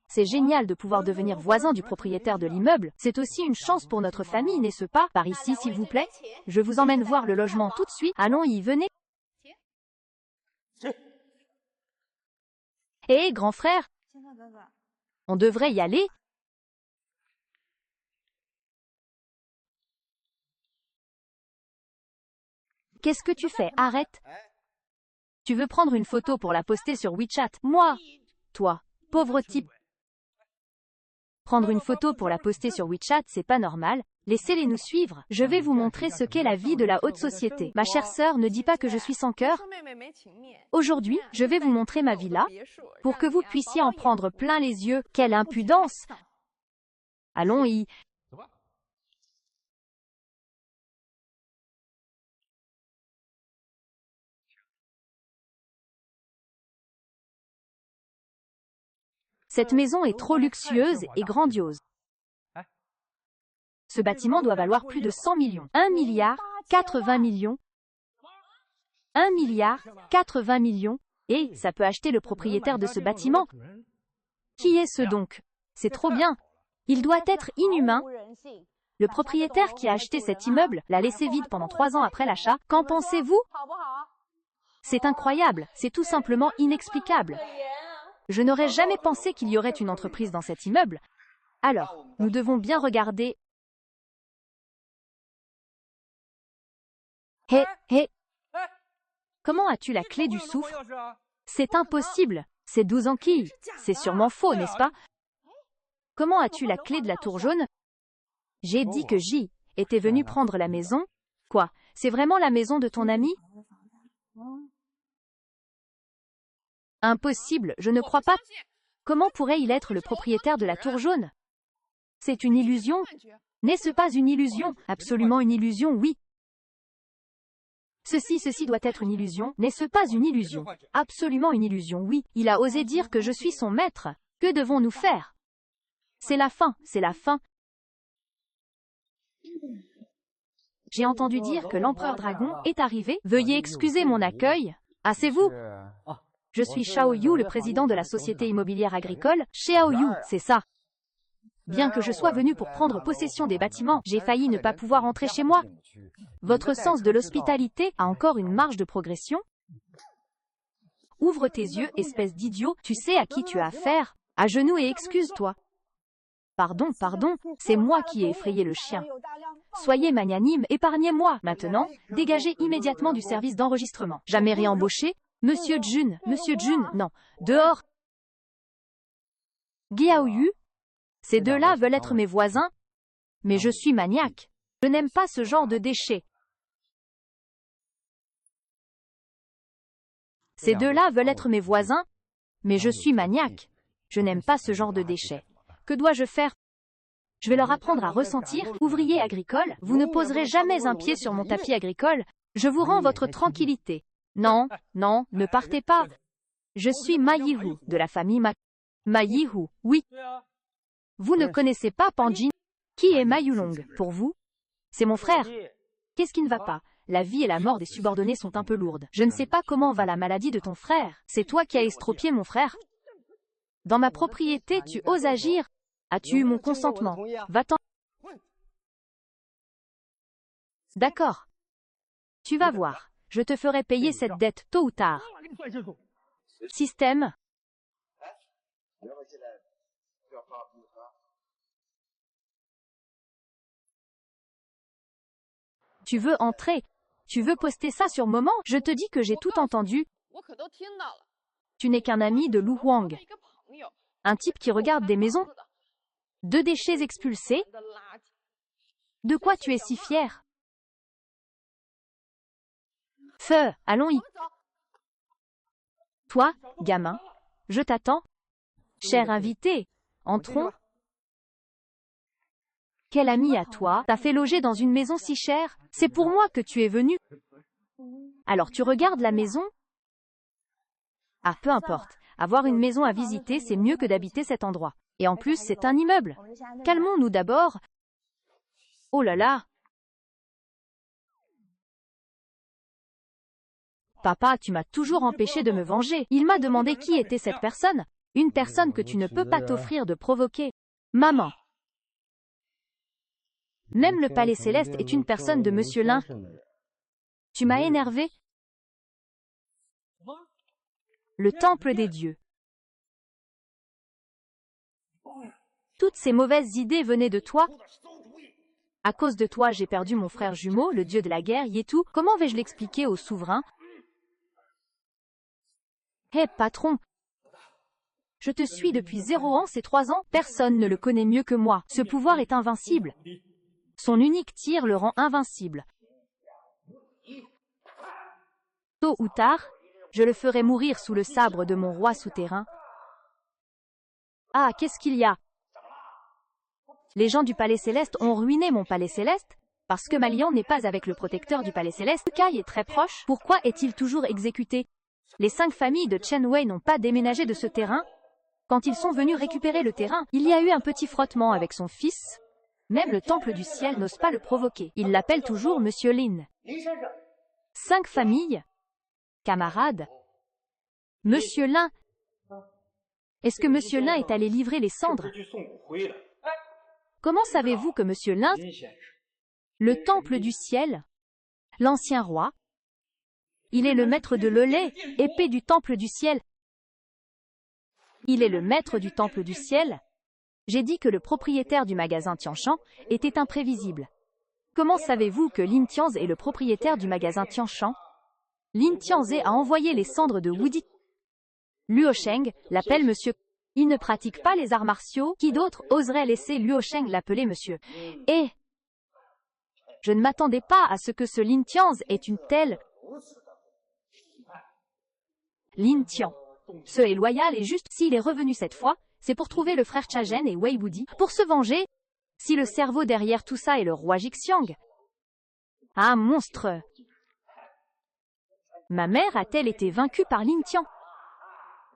A: C'est génial de pouvoir devenir voisin du propriétaire de l'immeuble. C'est aussi une chance pour notre famille, n'est-ce pas? Par ici s'il vous plaît. Je vous emmène voir le logement tout de suite. Allons y, venez. Hé, grand frère, on devrait y aller. Qu'est-ce que tu fais? Arrête. Tu veux prendre une photo pour la poster sur WeChat? Moi? Toi, pauvre type. Prendre une photo pour la poster sur WeChat, c'est pas normal. Laissez-les nous suivre. Je vais vous montrer ce qu'est la vie de la haute société. Ma chère sœur, ne dis pas que je suis sans cœur. Aujourd'hui, je vais vous montrer ma villa, pour que vous puissiez en prendre plein les yeux. Quelle impudence! Allons y. Cette maison est trop luxueuse et grandiose. Ce bâtiment doit valoir plus de 100 millions. 1 milliard, 80 millions. 1 milliard, 80 millions. Et ça peut acheter le propriétaire de ce bâtiment. Qui est ce donc? C'est trop bien. Il doit être inhumain. Le propriétaire qui a acheté cet immeuble l'a laissé vide pendant 3 ans après l'achat. Qu'en pensez-vous? C'est incroyable, c'est tout simplement inexplicable. Je n'aurais jamais pensé qu'il y aurait une entreprise dans cet immeuble. Alors, nous devons bien regarder. Hé, hé! Comment as-tu la clé du soufre? C'est impossible, c'est 12 anquilles. C'est sûrement faux, n'est-ce pas? Comment as-tu la clé de la tour jaune? J'ai dit que J était venu prendre la maison. Quoi? C'est vraiment la maison de ton ami? Impossible, je ne crois pas. Comment pourrait-il être le propriétaire de la tour jaune? C'est une illusion? N'est-ce pas une illusion? Absolument une illusion, oui. Ceci doit être une illusion. N'est-ce pas une illusion? Absolument une illusion, oui. Il a osé dire que je suis son maître. Que devons-nous faire? C'est la fin, c'est la fin. J'ai entendu dire que l'empereur dragon est arrivé. Veuillez excuser mon accueil. Ah, c'est vous? Je suis Xiao Yu, le président de la société immobilière agricole. Xiao Yu, c'est ça. Bien que je sois venu pour prendre possession des bâtiments, j'ai failli ne pas pouvoir entrer chez moi. Votre sens de l'hospitalité a encore une marge de progression. Ouvre tes yeux, espèce d'idiot, tu sais à qui tu as affaire. À genoux et excuse-toi. Pardon, c'est moi qui ai effrayé le chien. Soyez magnanime, épargnez-moi. Maintenant, dégagez immédiatement du service d'enregistrement. Jamais réembauché? Monsieur Jun, non, dehors. Giaoyu? Ces deux-là veulent être mes voisins? Mais je suis maniaque. Je n'aime pas ce genre de déchets. Ces deux-là veulent être mes voisins? Mais je suis maniaque. Je n'aime pas ce genre de déchets. Que dois-je faire? Je vais leur apprendre à ressentir. Ouvrier agricole, vous ne poserez jamais un pied sur mon tapis agricole. Je vous rends votre tranquillité. Non, ne partez pas. Je suis Ma Yihu, de la famille Ma Yihu, oui. Vous ne connaissez pas Panjin? Qui est Ma Yulong, pour vous? C'est mon frère. Qu'est-ce qui ne va pas? La vie et la mort des subordonnés sont un peu lourdes. Je ne sais pas comment va la maladie de ton frère. C'est toi qui as estropié mon frère. Dans ma propriété, tu oses agir? As-tu eu mon consentement? Va-t'en. D'accord. Tu vas voir. Je te ferai payer cette dette tôt ou tard. Système. Tu veux entrer? Tu veux poster ça sur Moment? Je te dis que j'ai tout entendu. Tu n'es qu'un ami de Lu Huang. Un type qui regarde des maisons. 2 déchets expulsés. De quoi tu es si fier? Feu, allons-y. Toi, gamin, je t'attends. Cher invité, entrons. Quel ami à toi t'a fait loger dans une maison si chère? C'est pour moi que tu es venu. Alors tu regardes la maison? Ah, peu importe. Avoir une maison à visiter, c'est mieux que d'habiter cet endroit. Et en plus, c'est un immeuble. Calmons-nous d'abord. Oh là là! Papa, tu m'as toujours empêché de me venger. Il m'a demandé qui était cette personne. Une personne que tu ne peux pas t'offrir de provoquer. Maman. Même le palais céleste est une personne de Monsieur Lin. Tu m'as énervé. Le temple des dieux. Toutes ces mauvaises idées venaient de toi. À cause de toi, j'ai perdu mon frère jumeau, le dieu de la guerre, Yetu. Comment vais-je l'expliquer au souverain? Hé, patron. Je te suis depuis 0 ans, ces 3 ans. Personne ne le connaît mieux que moi. Ce pouvoir est invincible. Son unique tir le rend invincible. Tôt ou tard, je le ferai mourir sous le sabre de mon roi souterrain. Ah, qu'est-ce qu'il y a? Les gens du palais céleste ont ruiné mon palais céleste? Parce que Malian n'est pas avec le protecteur du palais céleste, Kai est très proche. Pourquoi est-il toujours exécuté? Les 5 familles de Chen Wei n'ont pas déménagé de ce terrain. Quand ils sont venus récupérer le terrain, il y a eu un petit frottement avec son fils. Même le temple du ciel n'ose pas le provoquer. Il l'appelle toujours Monsieur Lin. 5 familles? Camarades? Monsieur Lin? Est-ce que Monsieur Lin est allé livrer les cendres? Comment savez-vous que Monsieur Lin, le temple du ciel, l'ancien roi, il est le maître de l'Olé, épée du temple du ciel. Il est le maître du temple du ciel. J'ai dit que le propriétaire du magasin Tianshan était imprévisible. Comment savez-vous que Lin Tianze est le propriétaire du magasin Tianshan? Lin Tianze a envoyé les cendres de Wudi. Luo Sheng l'appelle monsieur. Il ne pratique pas les arts martiaux. Qui d'autre oserait laisser Luo Sheng l'appeler monsieur? Et je ne m'attendais pas à ce que ce Lin Tianze ait une telle... Lin Tian. Ce est loyal et juste. S'il est revenu cette fois, c'est pour trouver le frère Chagen et Wei Wudi, pour se venger. Si le cerveau derrière tout ça est le roi Jixiang. Ah, monstre! Ma mère a-t-elle été vaincue par Lin Tian?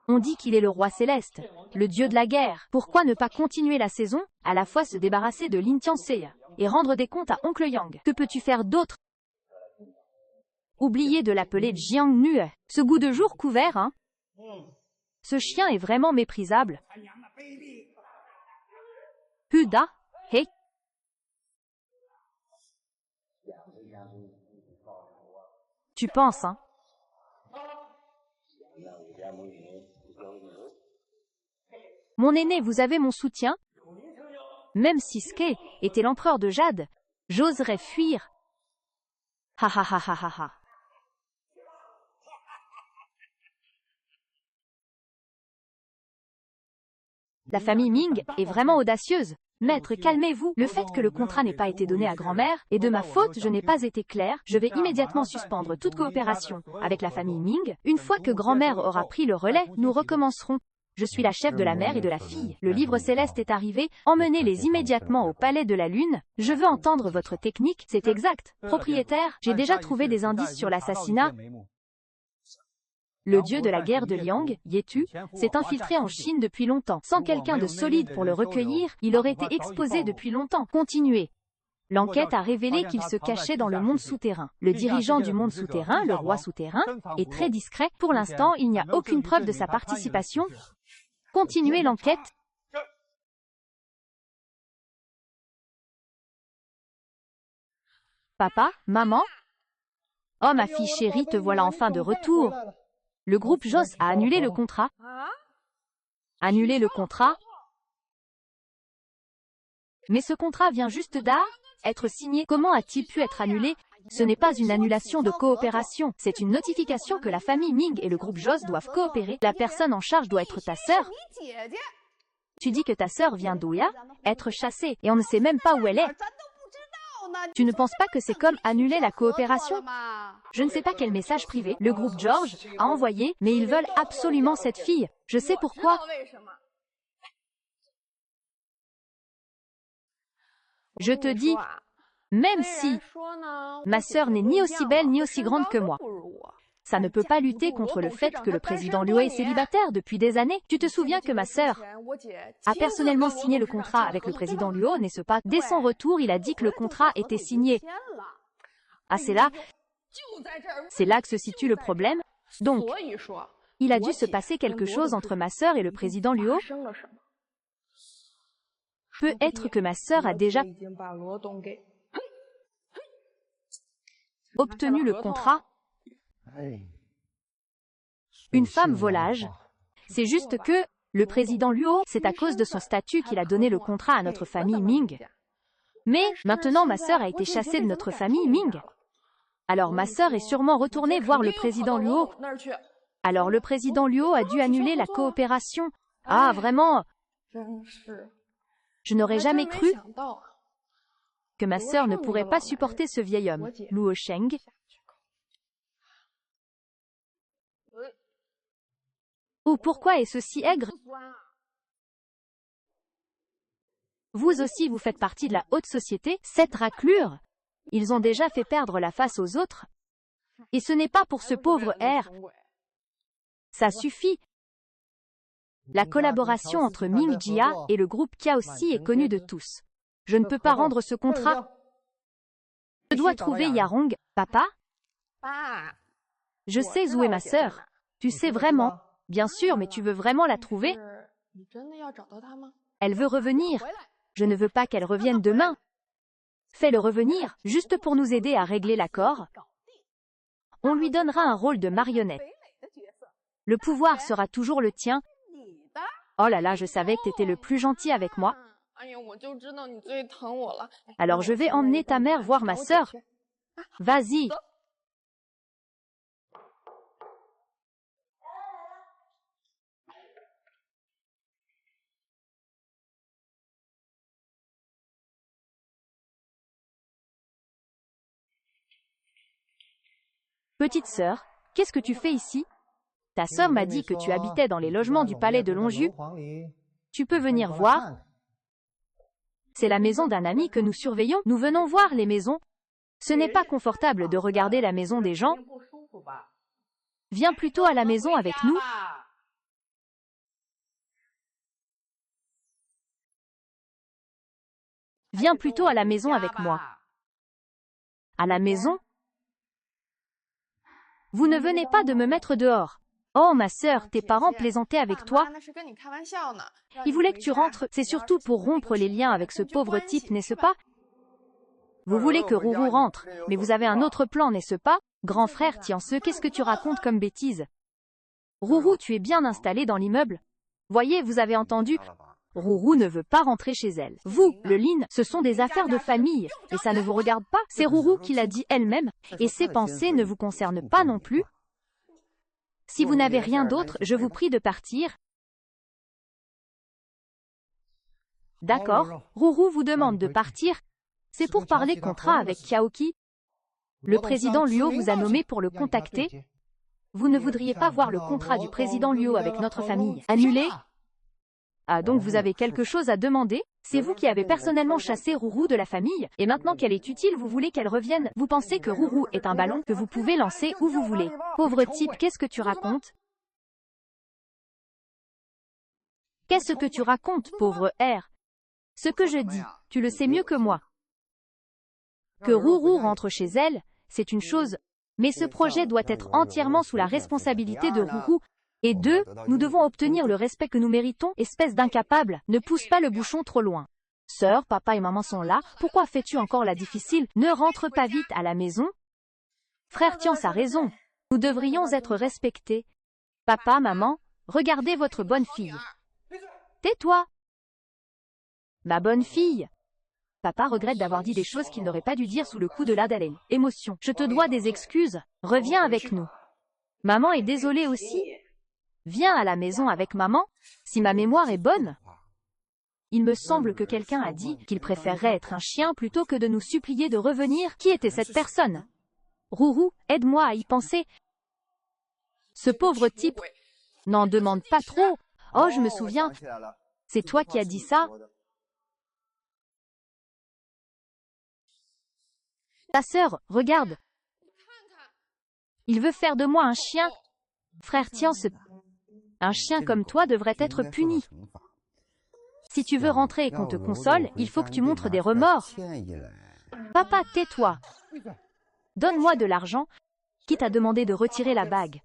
A: On dit qu'il est le roi céleste, le dieu de la guerre. Pourquoi ne pas continuer la saison, à la fois se débarrasser de Lin Tianze et rendre des comptes à oncle Yang? Que peux-tu faire d'autre? Oubliez de l'appeler Jiang Nu. Ce goût de jour couvert, hein? Ce chien est vraiment méprisable. Huda, hey. Tu penses, hein? Mon aîné, vous avez mon soutien? Même si Ske était l'empereur de Jade, j'oserais fuir. Ha ha ha ha ha ha. La famille Ming est vraiment audacieuse. Maître, calmez-vous. Le fait que le contrat n'ait pas été donné à grand-mère est de ma faute, je n'ai pas été claire. Je vais immédiatement suspendre toute coopération avec la famille Ming. Une fois que grand-mère aura pris le relais, nous recommencerons. Je suis la chef de la mère et de la fille. Le livre céleste est arrivé. Emmenez-les immédiatement au palais de la lune. Je veux entendre votre technique. C'est exact. Propriétaire, j'ai déjà trouvé des indices sur l'assassinat. Le dieu de la guerre de Liang, Yetu, s'est infiltré en Chine depuis longtemps. Sans quelqu'un de solide pour le recueillir, il aurait été exposé depuis longtemps. Continuez. L'enquête a révélé qu'il se cachait dans le monde souterrain. Le dirigeant du monde souterrain, le roi souterrain, est très discret. Pour l'instant, il n'y a aucune preuve de sa participation. Continuez l'enquête. Papa, maman? Oh ma fille chérie, te voilà enfin de retour. Le groupe Joss a annulé le contrat. Annulé le contrat? Mais ce contrat vient juste d'être signé. Comment a-t-il pu être annulé? Ce n'est pas une annulation de coopération, c'est une notification que la famille Ming et le groupe Joss doivent coopérer. La personne en charge doit être ta sœur. Tu dis que ta sœur vient d'Ouya, être chassée, et on ne sait même pas où elle est. Tu ne penses pas que c'est comme annuler la coopération? Je ne sais pas quel message privé le groupe George a envoyé, mais ils veulent absolument cette fille. Je sais pourquoi. Je te dis, même si ma sœur n'est ni aussi belle ni aussi grande que moi, ça ne peut pas lutter contre le fait que le président Liu est célibataire depuis des années. Tu te souviens que ma sœur a personnellement signé le contrat avec le président Liu, n'est-ce pas? Dès son retour, il a dit que le contrat était signé. Ah, c'est là que se situe le problème. Donc, il a dû se passer quelque chose entre ma sœur et le président Liu. Peut-être que ma sœur a déjà obtenu le contrat. Une femme volage. C'est juste que le président Liu, c'est à cause de son statut qu'il a donné le contrat à notre famille Ming. Mais maintenant ma sœur a été chassée de notre famille Ming. Alors ma sœur est sûrement retournée voir le président Liu. Alors le président Liu a dû annuler la coopération. Ah, vraiment? Je n'aurais jamais cru que ma sœur ne pourrait pas supporter ce vieil homme, Luo Sheng. Ou pourquoi est-ce si aigre? Vous aussi vous faites partie de la haute société, cette raclure. Ils ont déjà fait perdre la face aux autres. Et ce n'est pas pour ce pauvre R. Ça suffit. La collaboration entre Ming Jia et le groupe Kiaoxi est connue de tous. Je ne peux pas rendre ce contrat. Je dois trouver Yarong, papa. Je sais où est ma sœur. Tu sais vraiment? Bien sûr, mais tu veux vraiment la trouver? Elle veut revenir. Je ne veux pas qu'elle revienne demain. Fais-le revenir, juste pour nous aider à régler l'accord. On lui donnera un rôle de marionnette. Le pouvoir sera toujours le tien. Oh là là, je savais que t'étais le plus gentil avec moi. Alors je vais emmener ta mère voir ma sœur. Vas-y. Petite sœur, qu'est-ce que tu fais ici? Ta sœur m'a dit que tu habitais dans les logements du palais de Longju. Tu peux venir voir. C'est la maison d'un ami que nous surveillons. Nous venons voir les maisons. Ce n'est pas confortable de regarder la maison des gens. Viens plutôt à la maison avec nous. Viens plutôt à la maison avec moi. À la maison? Vous ne venez pas de me mettre dehors. Oh ma sœur, tes parents plaisantaient avec toi. Ils voulaient que tu rentres, c'est surtout pour rompre les liens avec ce pauvre type, n'est-ce pas? Vous voulez que Rourou rentre, mais vous avez un autre plan, n'est-ce pas? Grand frère Tianse, qu'est-ce que tu racontes comme bêtise? Rourou, tu es bien installé dans l'immeuble. Voyez, vous avez entendu? Rourou ne veut pas rentrer chez elle. Vous, le Lin, ce sont des affaires de famille, et ça ne vous regarde pas. C'est Rourou qui l'a dit elle-même, et ses pensées ne vous concernent pas non plus. Si vous n'avez rien d'autre, je vous prie de partir. D'accord, Rourou vous demande de partir. C'est pour parler contrat avec Kiaoki. Le président Luo vous a nommé pour le contacter. Vous ne voudriez pas voir le contrat du président Luo avec notre famille annulé? Ah, donc vous avez quelque chose à demander? C'est vous qui avez personnellement chassé Rourou de la famille, et maintenant qu'elle est utile, vous voulez qu'elle revienne. Vous pensez que Rourou est un ballon que vous pouvez lancer où vous voulez. Pauvre type, qu'est-ce que tu racontes? Qu'est-ce que tu racontes, pauvre R? Ce que je dis, tu le sais mieux que moi. Que Rourou rentre chez elle, c'est une chose, mais ce projet doit être entièrement sous la responsabilité de Rourou. Et deux, nous devons obtenir le respect que nous méritons, espèce d'incapable, ne pousse pas le bouchon trop loin. Sœur, papa et maman sont là, pourquoi fais-tu encore la difficile? Ne rentre pas vite à la maison. Frère Tianse a raison, nous devrions être respectés. Papa, maman, regardez votre bonne fille. Tais-toi. Ma bonne fille. Papa regrette d'avoir dit des choses qu'il n'aurait pas dû dire sous le coup de l'adrénaline. Émotion. Je te dois des excuses. Reviens avec nous. Maman est désolée aussi. Viens à la maison avec maman, si ma mémoire est bonne. Il me semble que quelqu'un a dit qu'il préférerait être un chien plutôt que de nous supplier de revenir. Qui était cette personne? Rourou, aide-moi à y penser. Ce pauvre type. N'en demande pas trop. Oh, je me souviens. C'est toi qui as dit ça? Ta sœur, regarde. Il veut faire de moi un chien. Frère Tianse, un chien comme toi devrait être puni. Si tu veux rentrer et qu'on te console, il faut que tu montres des remords. Papa, tais-toi. Donne-moi de l'argent, quitte à demander de retirer la bague.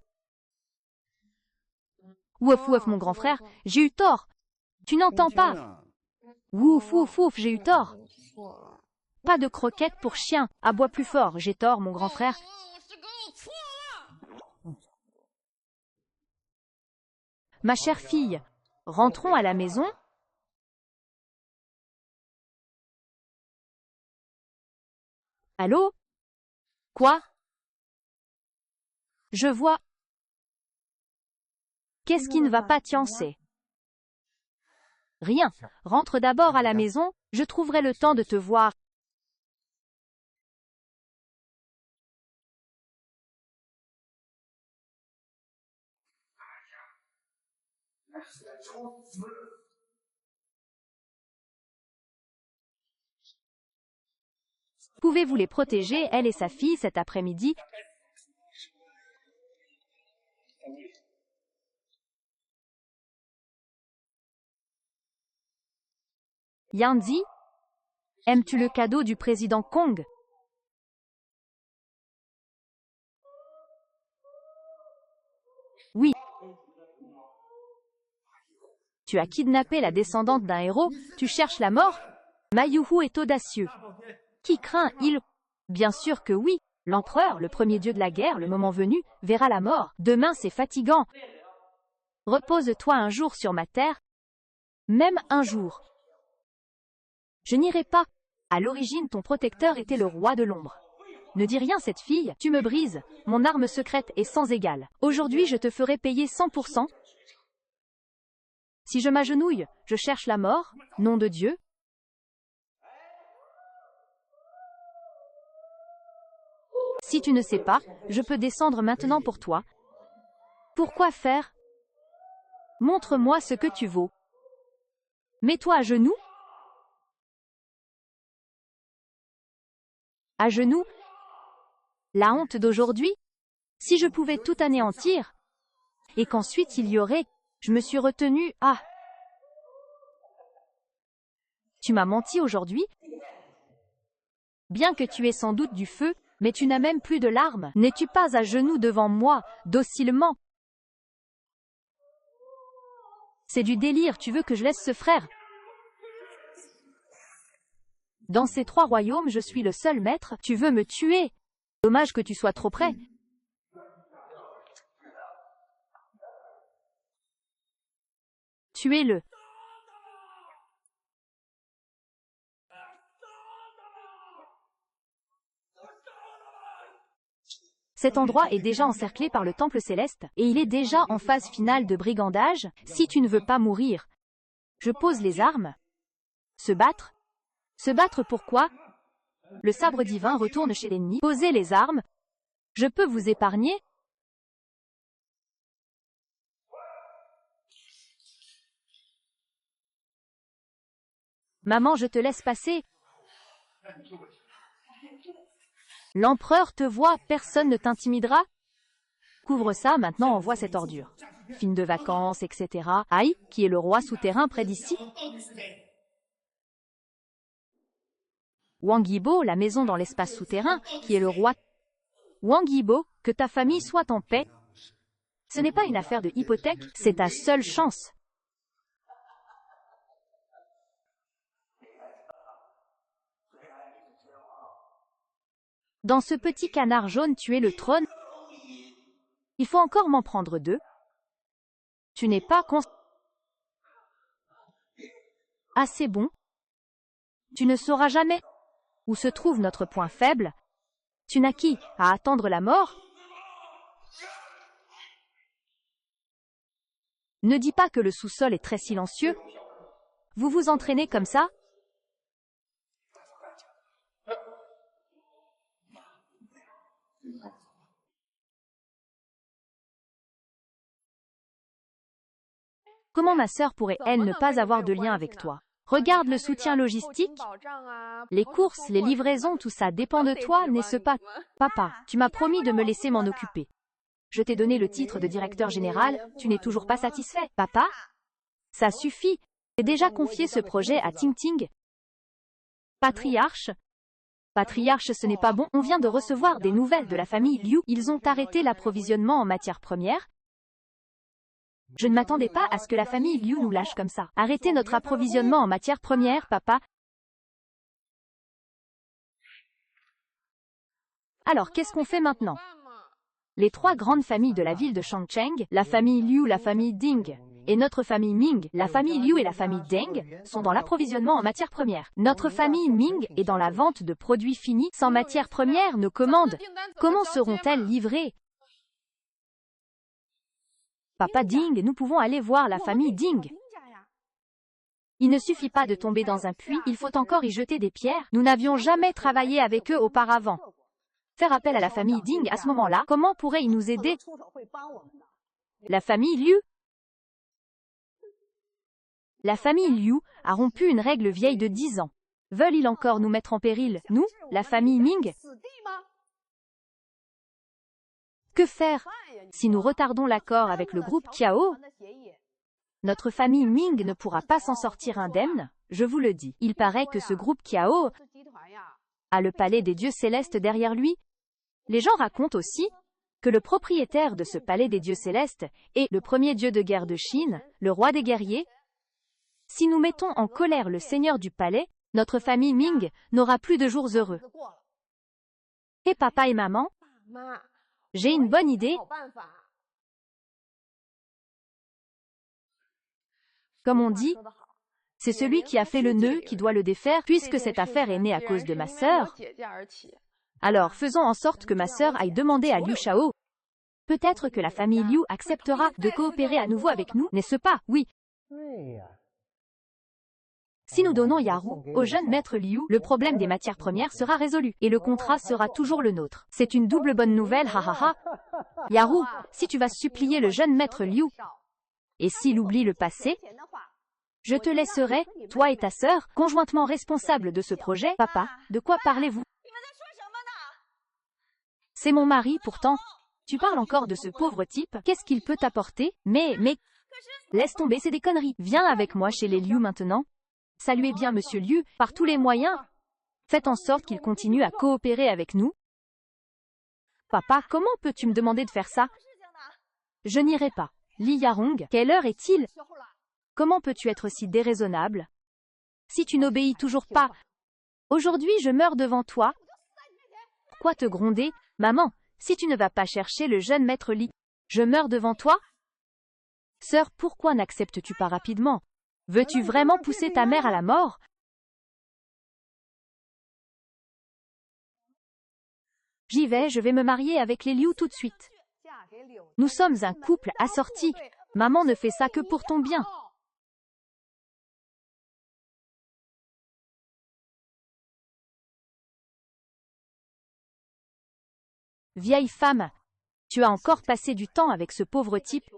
A: Ouf, ouf, mon grand frère, j'ai eu tort. Tu n'entends pas. Ouf, ouf, ouf, j'ai eu tort. Pas de croquettes pour chien. Aboie plus fort, j'ai tort, mon grand frère. Ma chère fille, rentrons à la maison. Allô? Quoi? Je vois. Qu'est-ce qui ne va pas, Tianse? Rien. Rentre d'abord à la maison, je trouverai le temps de te voir. Pouvez-vous les protéger, elle et sa fille, cet après-midi? Yanzi? Aimes-tu le cadeau du président Kong? Oui. Tu as kidnappé la descendante d'un héros, tu cherches la mort? Mayuhu est audacieux. Qui craint il? Bien sûr que oui. L'empereur, le premier dieu de la guerre, le moment venu, verra la mort. Demain c'est fatigant. Repose-toi un jour sur ma terre. Même un jour. Je n'irai pas. À l'origine ton protecteur était le roi de l'ombre. Ne dis rien cette fille, tu me brises. Mon arme secrète est sans égale. Aujourd'hui je te ferai payer 100%. Si je m'agenouille, je cherche la mort, nom de Dieu. Si tu ne sais pas, je peux descendre maintenant pour toi. Pourquoi faire? Montre-moi ce que tu vaux. Mets-toi à genoux. À genoux. La honte d'aujourd'hui? Si je pouvais tout anéantir, et qu'ensuite il y aurait, je me suis retenue, ah! Tu m'as menti aujourd'hui? Bien que tu aies sans doute du feu, mais tu n'as même plus de larmes. N'es-tu pas à genoux devant moi, docilement? C'est du délire, tu veux que je laisse ce frère? Dans ces 3 royaumes, je suis le seul maître, tu veux me tuer? Dommage que tu sois trop près. Tuez-le. Cet endroit est déjà encerclé par le temple céleste, et il est déjà en phase finale de brigandage. Si tu ne veux pas mourir, je pose les armes. Se battre? Se battre pourquoi? Le sabre divin retourne chez l'ennemi. Posez les armes. Je peux vous épargner? Maman, je te laisse passer. L'empereur te voit, personne ne t'intimidera? Couvre ça, maintenant envoie cette ordure. Film de vacances, etc. Aïe, qui est le roi souterrain près d'ici? Wang Yibo, la maison dans l'espace souterrain, qui est le roi. Wang Yibo, que ta famille soit en paix. Ce n'est pas une affaire de hypothèque, c'est ta seule chance. Dans ce petit canard jaune tu es le trône. Il faut encore m'en prendre 2. Tu n'es pas assez bon. Tu ne sauras jamais où se trouve notre point faible. Tu n'as qu'à attendre la mort. Ne dis pas que le sous-sol est très silencieux. Vous vous entraînez comme ça? Comment ma sœur pourrait-elle ne pas avoir de lien avec toi? Regarde le soutien logistique, les courses, les livraisons, tout ça dépend de toi, n'est-ce pas? Papa, tu m'as promis de me laisser m'en occuper. Je t'ai donné le titre de directeur général, tu n'es toujours pas satisfait, papa? Ça suffit, j'ai déjà confié ce projet à Ting Ting. Patriarche? Patriarche, ce n'est pas bon, on vient de recevoir des nouvelles de la famille Liu, ils ont arrêté l'approvisionnement en matières premières. Je ne m'attendais pas à ce que la famille Liu nous lâche comme ça. Arrêtez notre approvisionnement en matières premières, papa. Alors, qu'est-ce qu'on fait maintenant? Les 3 grandes familles de la ville de Changcheng, la famille Liu, la famille Ding, et notre famille Ming, la famille Liu et la famille Deng, sont dans l'approvisionnement en matières premières. Notre famille Ming est dans la vente de produits finis. Sans matières premières, nos commandes, comment seront-elles livrées? Papa Ding, nous pouvons aller voir la famille Ding. Il ne suffit pas de tomber dans un puits, il faut encore y jeter des pierres. Nous n'avions jamais travaillé avec eux auparavant. Faire appel à la famille Ding à ce moment-là, comment pourrait-il nous aider? La famille Liu? La famille Liu a rompu une règle vieille de 10 ans. Veulent-ils encore nous mettre en péril, nous, la famille Ming? Que faire? Si nous retardons l'accord avec le groupe Kiao, notre famille Ming ne pourra pas s'en sortir indemne, je vous le dis. Il paraît que ce groupe Kiao a le palais des dieux célestes derrière lui. Les gens racontent aussi que le propriétaire de ce palais des dieux célestes est le premier dieu de guerre de Chine, le roi des guerriers. Si nous mettons en colère le seigneur du palais, Notre famille Ming n'aura plus de jours heureux. Et papa et maman, j'ai une bonne idée. Comme on dit, c'est celui qui a fait le nœud qui doit le défaire, puisque cette affaire est née à cause de ma sœur. Alors faisons en sorte que ma sœur aille demander à Liu Shao. Peut-être que la famille Liu acceptera de coopérer à nouveau avec nous, n'est-ce pas? Oui. Si nous donnons Yaru au jeune maître Liu, le problème des matières premières sera résolu, et le contrat sera toujours le nôtre. C'est une double bonne nouvelle, ha ha ha. Yaru, si tu vas supplier le jeune maître Liu, et s'il oublie le passé, je te laisserai, toi et ta sœur, conjointement responsables de ce projet. Papa, de quoi parlez-vous? C'est mon mari, pourtant. Tu parles encore de ce pauvre type, qu'est-ce qu'il peut t'apporter? Mais, laisse tomber, c'est des conneries. Viens avec moi chez les Liu maintenant. Saluez bien Monsieur Liu, par tous les moyens. Faites en sorte qu'il continue à coopérer avec nous. Papa, comment peux-tu me demander de faire ça? Je n'irai pas. Li Yarong, quelle heure est-il? Comment peux-tu être si déraisonnable? Si tu n'obéis toujours pas, aujourd'hui je meurs devant toi. Pourquoi te gronder? Maman, si tu ne vas pas chercher le jeune maître Li, je meurs devant toi? Sœur, pourquoi n'acceptes-tu pas rapidement? Veux-tu vraiment pousser ta mère à la mort? J'y vais, je vais me marier avec les Liu tout de suite. Nous sommes un couple assorti. Maman ne fait ça que pour ton bien. Vieille femme, tu as encore passé du temps avec ce pauvre type.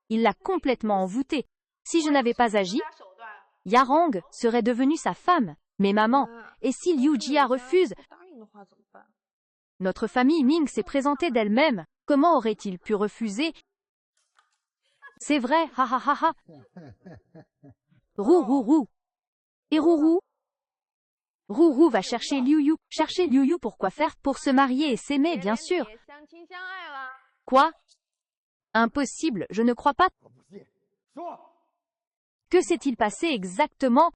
A: Il l'a complètement envoûté. Si je n'avais pas agi, Yarong serait devenue sa femme. Mais maman, et si Liu Jia refuse? Notre famille Ming s'est présentée d'elle-même. Comment aurait-il pu refuser? C'est vrai, ha ha ha ha. Rourou. Et Rourou? Rourou va chercher Liu Yu. Chercher Liu Yu pour quoi faire? Pour se marier et s'aimer, bien sûr. Quoi? Impossible, je ne crois pas. Que s'est-il passé exactement?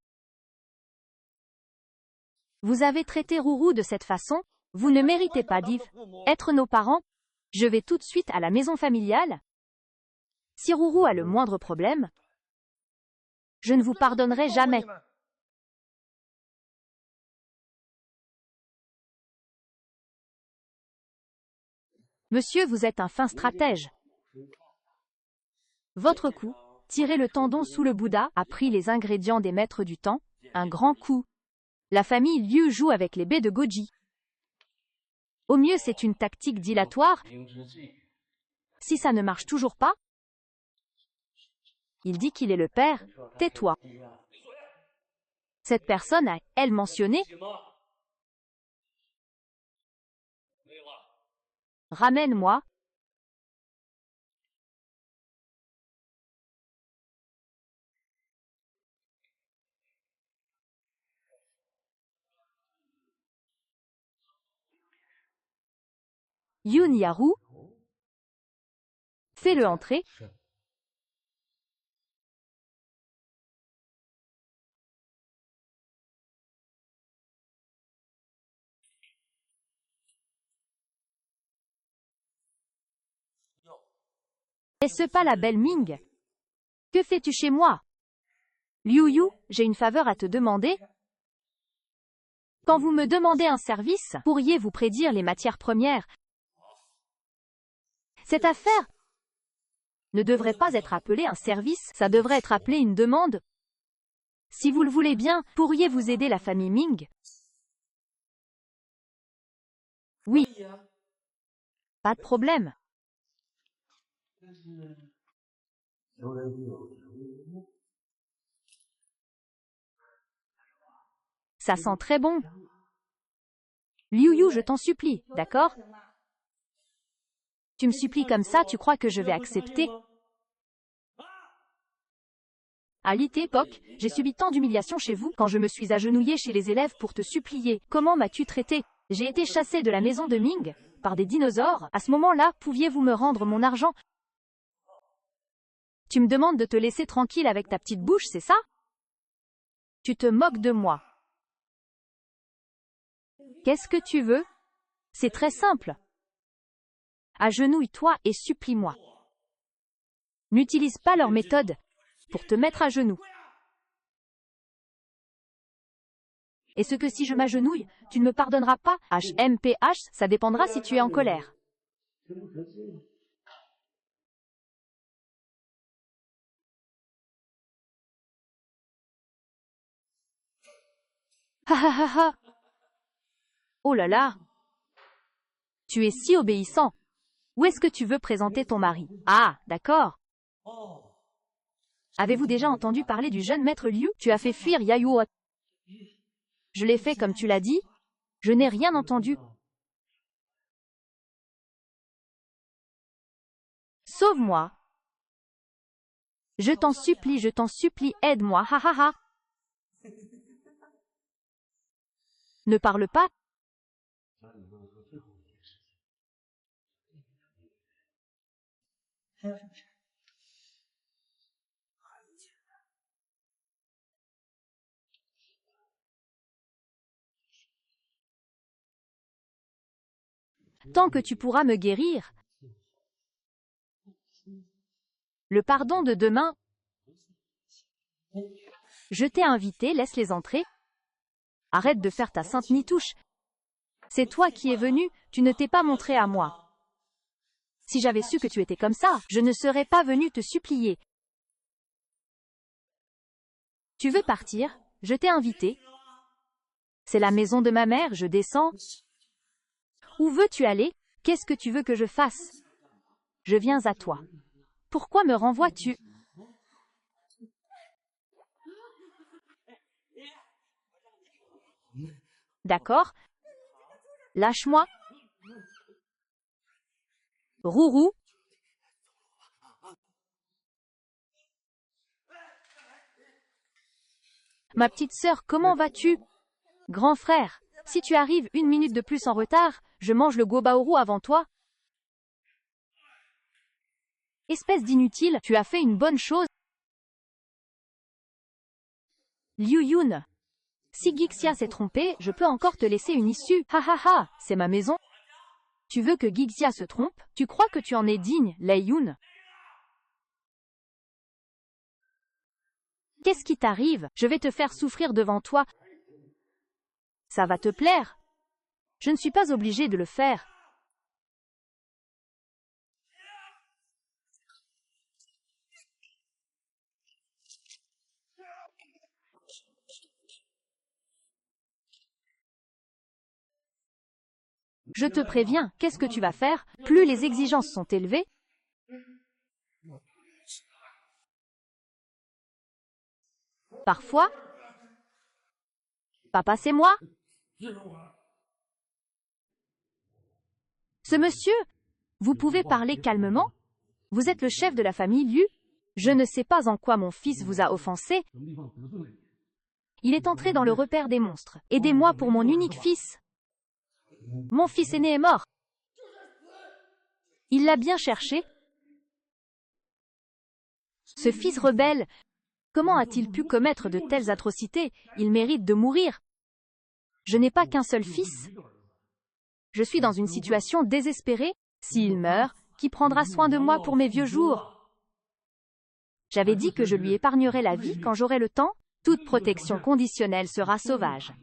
A: Vous avez traité Rourou de cette façon? Vous ne méritez pas d'être nos parents. Je vais tout de suite à la maison familiale. Si Rourou a le moindre problème, je ne vous pardonnerai jamais. Monsieur, vous êtes un fin stratège. Votre coup, tirer le tendon sous le Bouddha, a pris les ingrédients des maîtres du temps, un grand coup. La famille Liu joue avec les baies de goji. Au mieux, c'est une tactique dilatoire. Si ça ne marche toujours pas, il dit qu'il est le père. Tais-toi. Cette personne a, elle, mentionné. Ramène-moi. Yun Yaru. Fais-le entrer. Est-ce pas la belle Ming? Que fais-tu chez moi? Liu Yu, j'ai une faveur à te demander. Quand vous me demandez un service, pourriez-vous prédire les matières premières? Cette affaire ne devrait pas être appelée un service, ça devrait être appelé une demande. Si vous le voulez bien, pourriez-vous aider la famille Ming? Oui. Pas de problème. Ça sent très bon. Liu Yu, je t'en supplie, d'accord? Tu me supplies comme ça, tu crois que je vais accepter? À l'époque, j'ai subi tant d'humiliations chez vous quand je me suis agenouillée chez les élèves pour te supplier. Comment m'as-tu traité? J'ai été chassée de la maison de Ming par des dinosaures. À ce moment-là, pouviez-vous me rendre mon argent? Tu me demandes de te laisser tranquille avec ta petite bouche, c'est ça? Tu te moques de moi. Qu'est-ce que tu veux? C'est très simple. Agenouille-toi et supplie-moi. N'utilise pas leur méthode pour te mettre à genoux. Est-ce que si je m'agenouille, tu ne me pardonneras pas? HMPH, ça dépendra si tu es en colère. Ha ha ha ha. Oh là là. Tu es si obéissant. Où est-ce que tu veux présenter ton mari? Ah, d'accord. Avez-vous déjà entendu parler du jeune maître Liu? Tu as fait fuir Yayuo. Je l'ai fait comme tu l'as dit. Je n'ai rien entendu. Sauve-moi. Je t'en supplie, aide-moi, ha ha ha. Ne parle pas. Tant que tu pourras me guérir. Le pardon de demain. Je t'ai invité, laisse-les entrer. Arrête de faire ta sainte nitouche. C'est toi qui es venu, tu ne t'es pas montré à moi. Si j'avais su que tu étais comme ça, je ne serais pas venu te supplier. Tu veux partir? Je t'ai invité. C'est la maison de ma mère, je descends. Où veux-tu aller? Qu'est-ce que tu veux que je fasse? Je viens à toi. Pourquoi me renvoies-tu? D'accord. Lâche-moi. Rourou. Ma petite sœur, comment vas-tu? Grand frère, si tu arrives 1 minute de plus en retard, je mange le gobaoru avant toi. Espèce d'inutile, tu as fait une bonne chose. Liu Yun. Si Gixia s'est trompé, je peux encore te laisser une issue. Ha ha ha, c'est ma maison. Tu veux que Gixia se trompe? Tu crois que tu en es digne, Lei Yun? Qu'est-ce qui t'arrive? Je vais te faire souffrir devant toi. Ça va te plaire. Je ne suis pas obligée de le faire. Je te préviens, qu'est-ce que tu vas faire? Plus les exigences sont élevées, parfois, papa c'est moi. Ce monsieur, vous pouvez parler calmement? Vous êtes le chef de la famille Liu? Je ne sais pas en quoi mon fils vous a offensé. Il est entré dans le repère des monstres. Aidez-moi pour mon unique fils. Mon fils aîné est mort. Il l'a bien cherché. Ce fils rebelle, comment a-t-il pu commettre de telles atrocités? Il mérite de mourir. Je n'ai pas qu'un seul fils. Je suis dans une situation désespérée. S'il meurt, qui prendra soin de moi pour mes vieux jours? J'avais dit que je lui épargnerais la vie quand j'aurai le temps. Toute protection conditionnelle sera sauvage.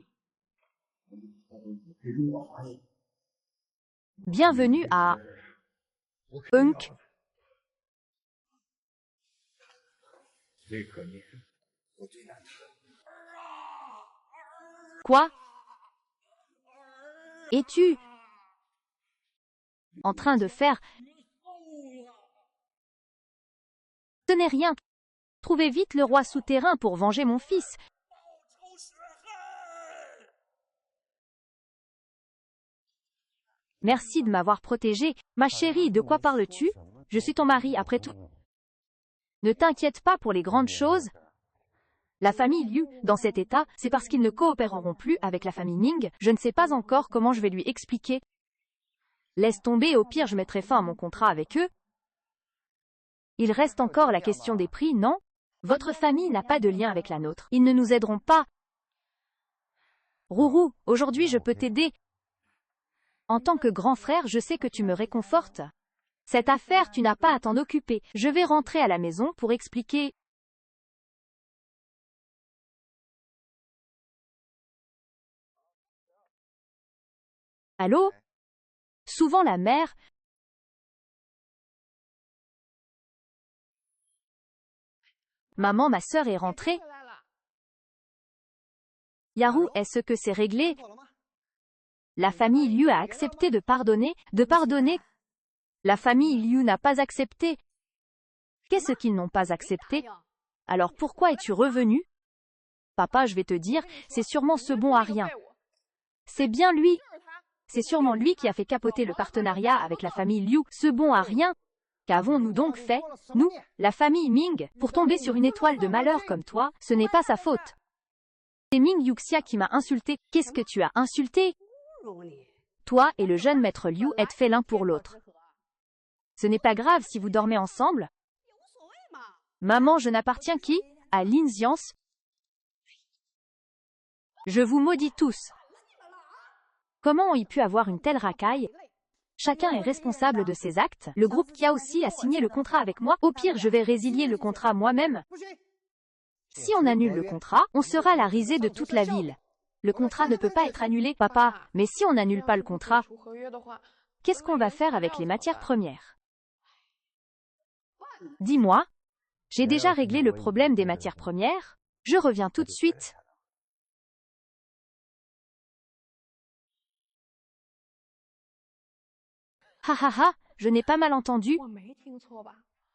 A: Bienvenue à Hunk. Quoi? Es-tu en train de faire? Ce n'est rien. Trouvez vite le roi souterrain pour venger mon fils. Merci de m'avoir protégée. Ma chérie, de quoi parles-tu? Je suis ton mari, après tout. Ne t'inquiète pas pour les grandes choses. La famille Liu, dans cet état, c'est parce qu'ils ne coopéreront plus avec la famille Ning. Je ne sais pas encore comment je vais lui expliquer. Laisse tomber, au pire je mettrai fin à mon contrat avec eux. Il reste encore la question des prix, non? Votre famille n'a pas de lien avec la nôtre. Ils ne nous aideront pas. Rourou, aujourd'hui je peux t'aider. En tant que grand frère, je sais que tu me réconfortes. Cette affaire, tu n'as pas à t'en occuper. Je vais rentrer à la maison pour expliquer. Allô? Souvent la mère. Maman, ma sœur est rentrée. Yaru, est-ce que c'est réglé? La famille Liu a accepté de pardonner. La famille Liu n'a pas accepté. Qu'est-ce qu'ils n'ont pas accepté? Alors pourquoi es-tu revenu? Papa, je vais te dire, c'est sûrement ce bon à rien. C'est bien lui. C'est sûrement lui qui a fait capoter le partenariat avec la famille Liu. Ce bon à rien. Qu'avons-nous donc fait, nous, la famille Ming, pour tomber sur une étoile de malheur comme toi? Ce n'est pas sa faute. C'est Ming Yuxia qui m'a insulté. Qu'est-ce que tu as insulté? Toi et le jeune maître Liu êtes faits l'un pour l'autre. Ce n'est pas grave si vous dormez ensemble. Maman, je n'appartiens qui? À Lin Xians. Je vous maudis tous. Comment ont-ils pu avoir une telle racaille? Chacun est responsable de ses actes. Le groupe Kia aussi a signé le contrat avec moi. Au pire, je vais résilier le contrat moi-même. Si on annule le contrat, on sera la risée de toute la ville. Le contrat ne peut pas être annulé, papa. Mais si on n'annule pas le contrat, qu'est-ce qu'on va faire avec les matières premières? Dis-moi. J'ai déjà réglé le problème des matières premières. Je reviens tout de suite. Ha ha ha, je n'ai pas mal entendu.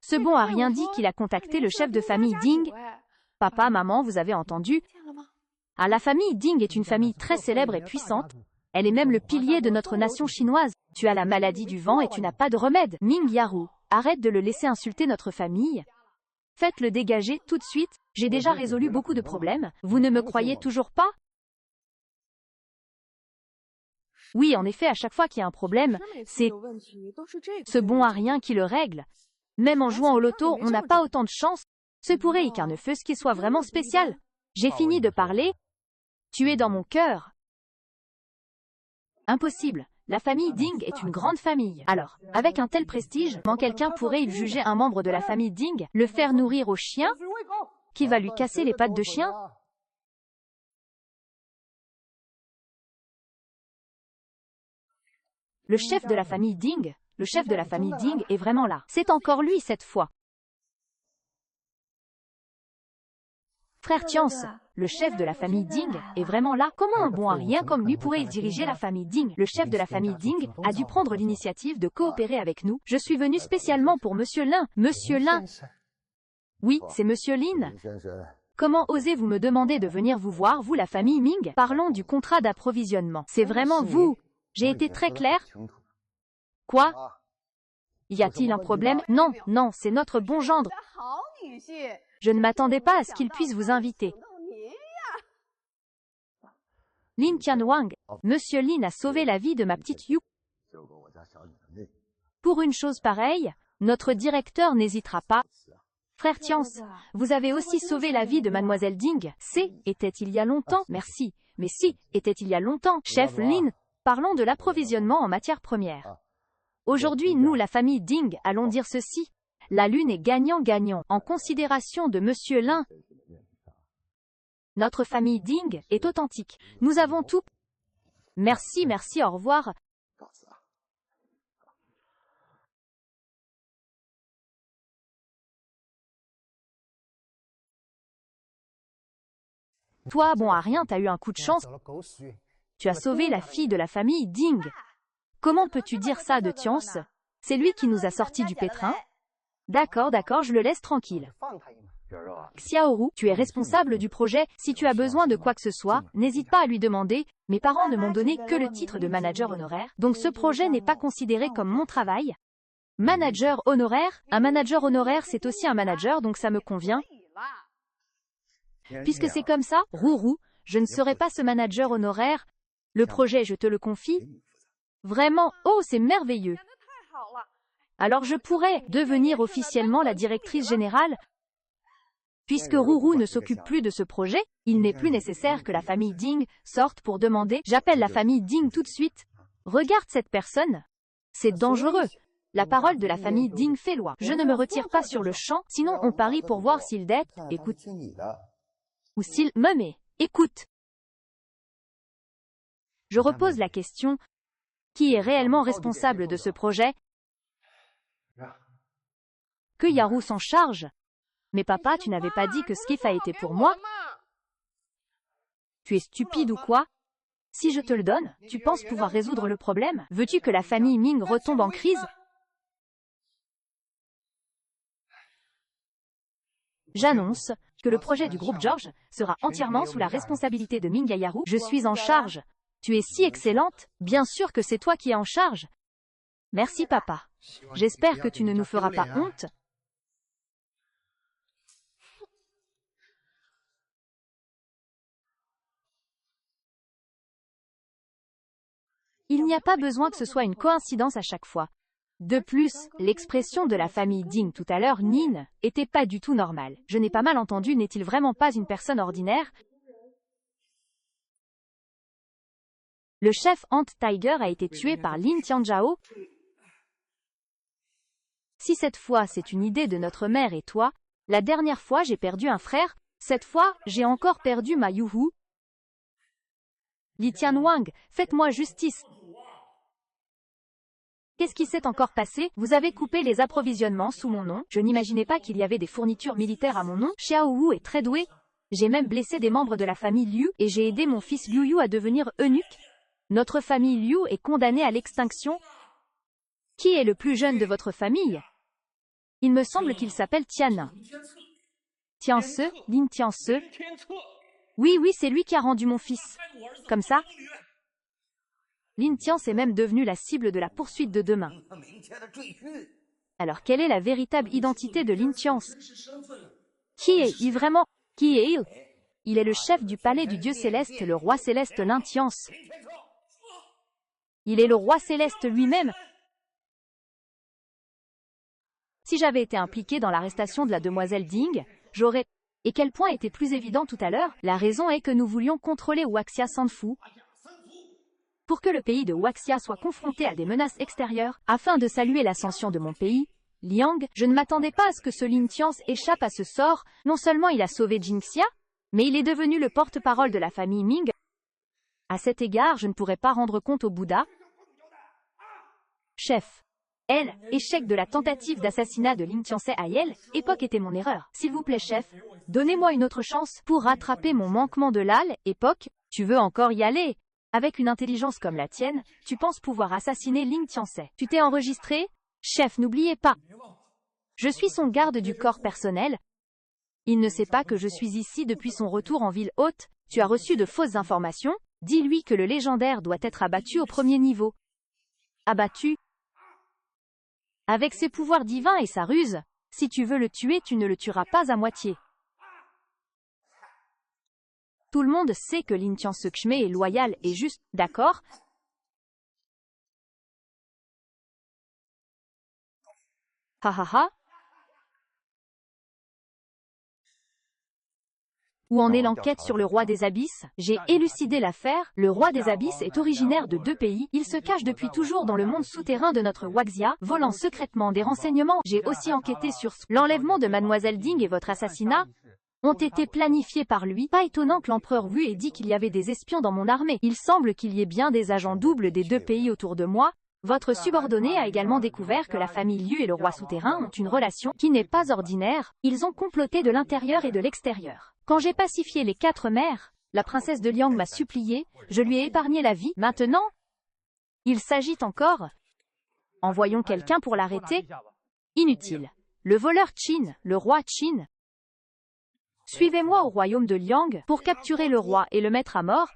A: Ce bon a rien dit qu'il a contacté le chef de famille Ding. Papa, maman, vous avez entendu? Ah, la famille Ding est une famille très célèbre et puissante. Elle est même le pilier de notre nation chinoise. Tu as la maladie du vent et tu n'as pas de remède. Ming Yaru, arrête de le laisser insulter notre famille. Faites-le dégager tout de suite. J'ai déjà résolu beaucoup de problèmes. Vous ne me croyez toujours pas? Oui, en effet, à chaque fois qu'il y a un problème, c'est ce bon à rien qui le règle. Même en jouant au loto, on n'a pas autant de chance. Ce pourrait qu'un ne fût ce qui soit vraiment spécial. J'ai fini de parler. Tu es dans mon cœur. Impossible. La famille Ding est une grande famille. Alors, avec un tel prestige, comment quelqu'un pourrait-il juger un membre de la famille Ding, le faire nourrir au chien? Qui va lui casser les pattes de chien? Le chef de la famille Ding est vraiment là. C'est encore lui cette fois. Frère Tians, le chef de la famille Ding, est vraiment là. Comment un bon à rien comme lui pourrait-il diriger la famille Ding? Le chef de la famille Ding a dû prendre l'initiative de coopérer avec nous. Je suis venu spécialement pour Monsieur Lin. Monsieur Lin? Oui, c'est Monsieur Lin. Comment osez-vous me demander de venir vous voir, vous la famille Ming? Parlons du contrat d'approvisionnement. C'est vraiment vous. J'ai été très clair? Quoi? Y a-t-il un problème? Non, non, c'est notre bon gendre. Je ne m'attendais pas à ce qu'il puisse vous inviter. Lin Tianwang, Monsieur Lin a sauvé la vie de ma petite Yu. Pour une chose pareille, notre directeur n'hésitera pas. Frère Tians, vous avez aussi sauvé la vie de Mademoiselle Ding. Était il y a longtemps? Merci. Mais si, était il y a longtemps. Chef Lin, parlons de l'approvisionnement en matières premières. Aujourd'hui, nous, la famille Ding, allons dire ceci. La lune est gagnant-gagnant. En considération de Monsieur Lin, notre famille Ding est authentique. Nous avons tout. Merci, merci, au revoir. Toi, bon à rien, t'as eu un coup de chance. Tu as sauvé la fille de la famille Ding. Comment peux-tu dire ça de Tians? C'est lui qui nous a sortis du pétrin. D'accord, d'accord, je le laisse tranquille. Xiaoru, tu es responsable du projet. Si tu as besoin de quoi que ce soit, n'hésite pas à lui demander. Mes parents ne m'ont donné que le titre de manager honoraire, donc ce projet n'est pas considéré comme mon travail. Manager honoraire? Un manager honoraire, c'est aussi un manager, donc ça me convient. Puisque c'est comme ça, Rourou, je ne serai pas ce manager honoraire. Le projet, je te le confie. Vraiment, oh, c'est merveilleux. Alors je pourrais devenir officiellement la directrice générale. Puisque Rourou ne s'occupe plus de ce projet, il n'est plus nécessaire que la famille Ding sorte pour demander. J'appelle la famille Ding tout de suite. Regarde cette personne. C'est dangereux. La parole de la famille Ding fait loi. Je ne me retire pas sur le champ, sinon on parie pour voir s'il écoute ou s'il me met. Écoute. Je repose la question, qui est réellement responsable de ce projet? Que Yaru s'en charge? Mais papa, tu n'avais pas dit que Skiff a été pour moi? Tu es stupide ou quoi? Si je te le donne, tu penses pouvoir résoudre le problème? Veux-tu que la famille Ming retombe en crise? J'annonce que le projet du groupe George sera entièrement sous la responsabilité de Ming Yaru. Je suis en charge. Tu es si excellente, bien sûr que c'est toi qui es en charge. Merci papa. J'espère que tu ne nous feras pas honte. Il n'y a pas besoin que ce soit une coïncidence à chaque fois. De plus, l'expression de la famille Ding tout à l'heure, Nin, était pas du tout normale. Je n'ai pas mal entendu, n'est-il vraiment pas une personne ordinaire? Le chef Ant Tiger a été tué par Lin Tianzhao. Si cette fois c'est une idée de notre mère et toi, la dernière fois j'ai perdu un frère, cette fois j'ai encore perdu ma Yuhu. Li Tianwang, faites-moi justice. Qu'est-ce qui s'est encore passé? Vous avez coupé les approvisionnements sous mon nom. Je n'imaginais pas qu'il y avait des fournitures militaires à mon nom. Xiao Wu est très doué. J'ai même blessé des membres de la famille Liu et j'ai aidé mon fils Liu Yu à devenir eunuque. Notre famille Liu est condamnée à l'extinction. Qui est le plus jeune de votre famille? Il me semble qu'il s'appelle Tian. Tianse, Lin Tianse. Oui, c'est lui qui a rendu mon fils. Comme ça? Lin Tianse est même devenu la cible de la poursuite de demain. Alors quelle est la véritable identité de Lin Tianse? Qui est-il vraiment? Qui est-il? Il est le chef du palais du dieu céleste, le roi céleste Lin Tianse. Il est le roi céleste lui-même. Si j'avais été impliqué dans l'arrestation de la demoiselle Ding, j'aurais... Et quel point était plus évident tout à l'heure? La raison est que nous voulions contrôler Waxia Sanfu. Pour que le pays de Waxia soit confronté à des menaces extérieures, afin de saluer l'ascension de mon pays, Liang, je ne m'attendais pas à ce que ce Lin Tianse échappe à ce sort. Non seulement il a sauvé Jingxia, mais il est devenu le porte-parole de la famille Ming. À cet égard, je ne pourrais pas rendre compte au Bouddha. Chef. Échec de la tentative d'assassinat de Lin Tianse à Yel, époque était mon erreur. S'il vous plaît chef, donnez-moi une autre chance pour rattraper mon manquement de l'âle, époque, tu veux encore y aller? Avec une intelligence comme la tienne, tu penses pouvoir assassiner Lin Tianse. Tu t'es enregistré? Chef, n'oubliez pas. Je suis son garde du corps personnel. Il ne sait pas que je suis ici depuis son retour en ville haute. Tu as reçu de fausses informations. Dis-lui que le légendaire doit être abattu au premier niveau. Abattu? Avec ses pouvoirs divins et sa ruse, si tu veux le tuer, tu ne le tueras pas à moitié. Tout le monde sait que Lin Tianse Kshme est loyal et juste, d'accord? Ha ha ha. Où en est l'enquête sur le roi des abysses? J'ai élucidé l'affaire. Le roi des abysses est originaire de 2 pays. Il se cache depuis toujours dans le monde souterrain de notre Waxia, volant secrètement des renseignements. J'ai aussi enquêté sur l'enlèvement de Mademoiselle Ding et votre assassinat ont été planifiés par lui. Pas étonnant que l'empereur Wu ait dit qu'il y avait des espions dans mon armée. Il semble qu'il y ait bien des agents doubles des 2 pays autour de moi. Votre subordonné a également découvert que la famille Liu et le roi souterrain ont une relation qui n'est pas ordinaire. Ils ont comploté de l'intérieur et de l'extérieur. Quand j'ai pacifié les 4 mères, la princesse de Liang m'a supplié, je lui ai épargné la vie. Maintenant, il s'agite encore. Envoyons quelqu'un pour l'arrêter. Inutile. Le voleur Qin, le roi Qin. Suivez-moi au royaume de Liang pour capturer le roi et le mettre à mort.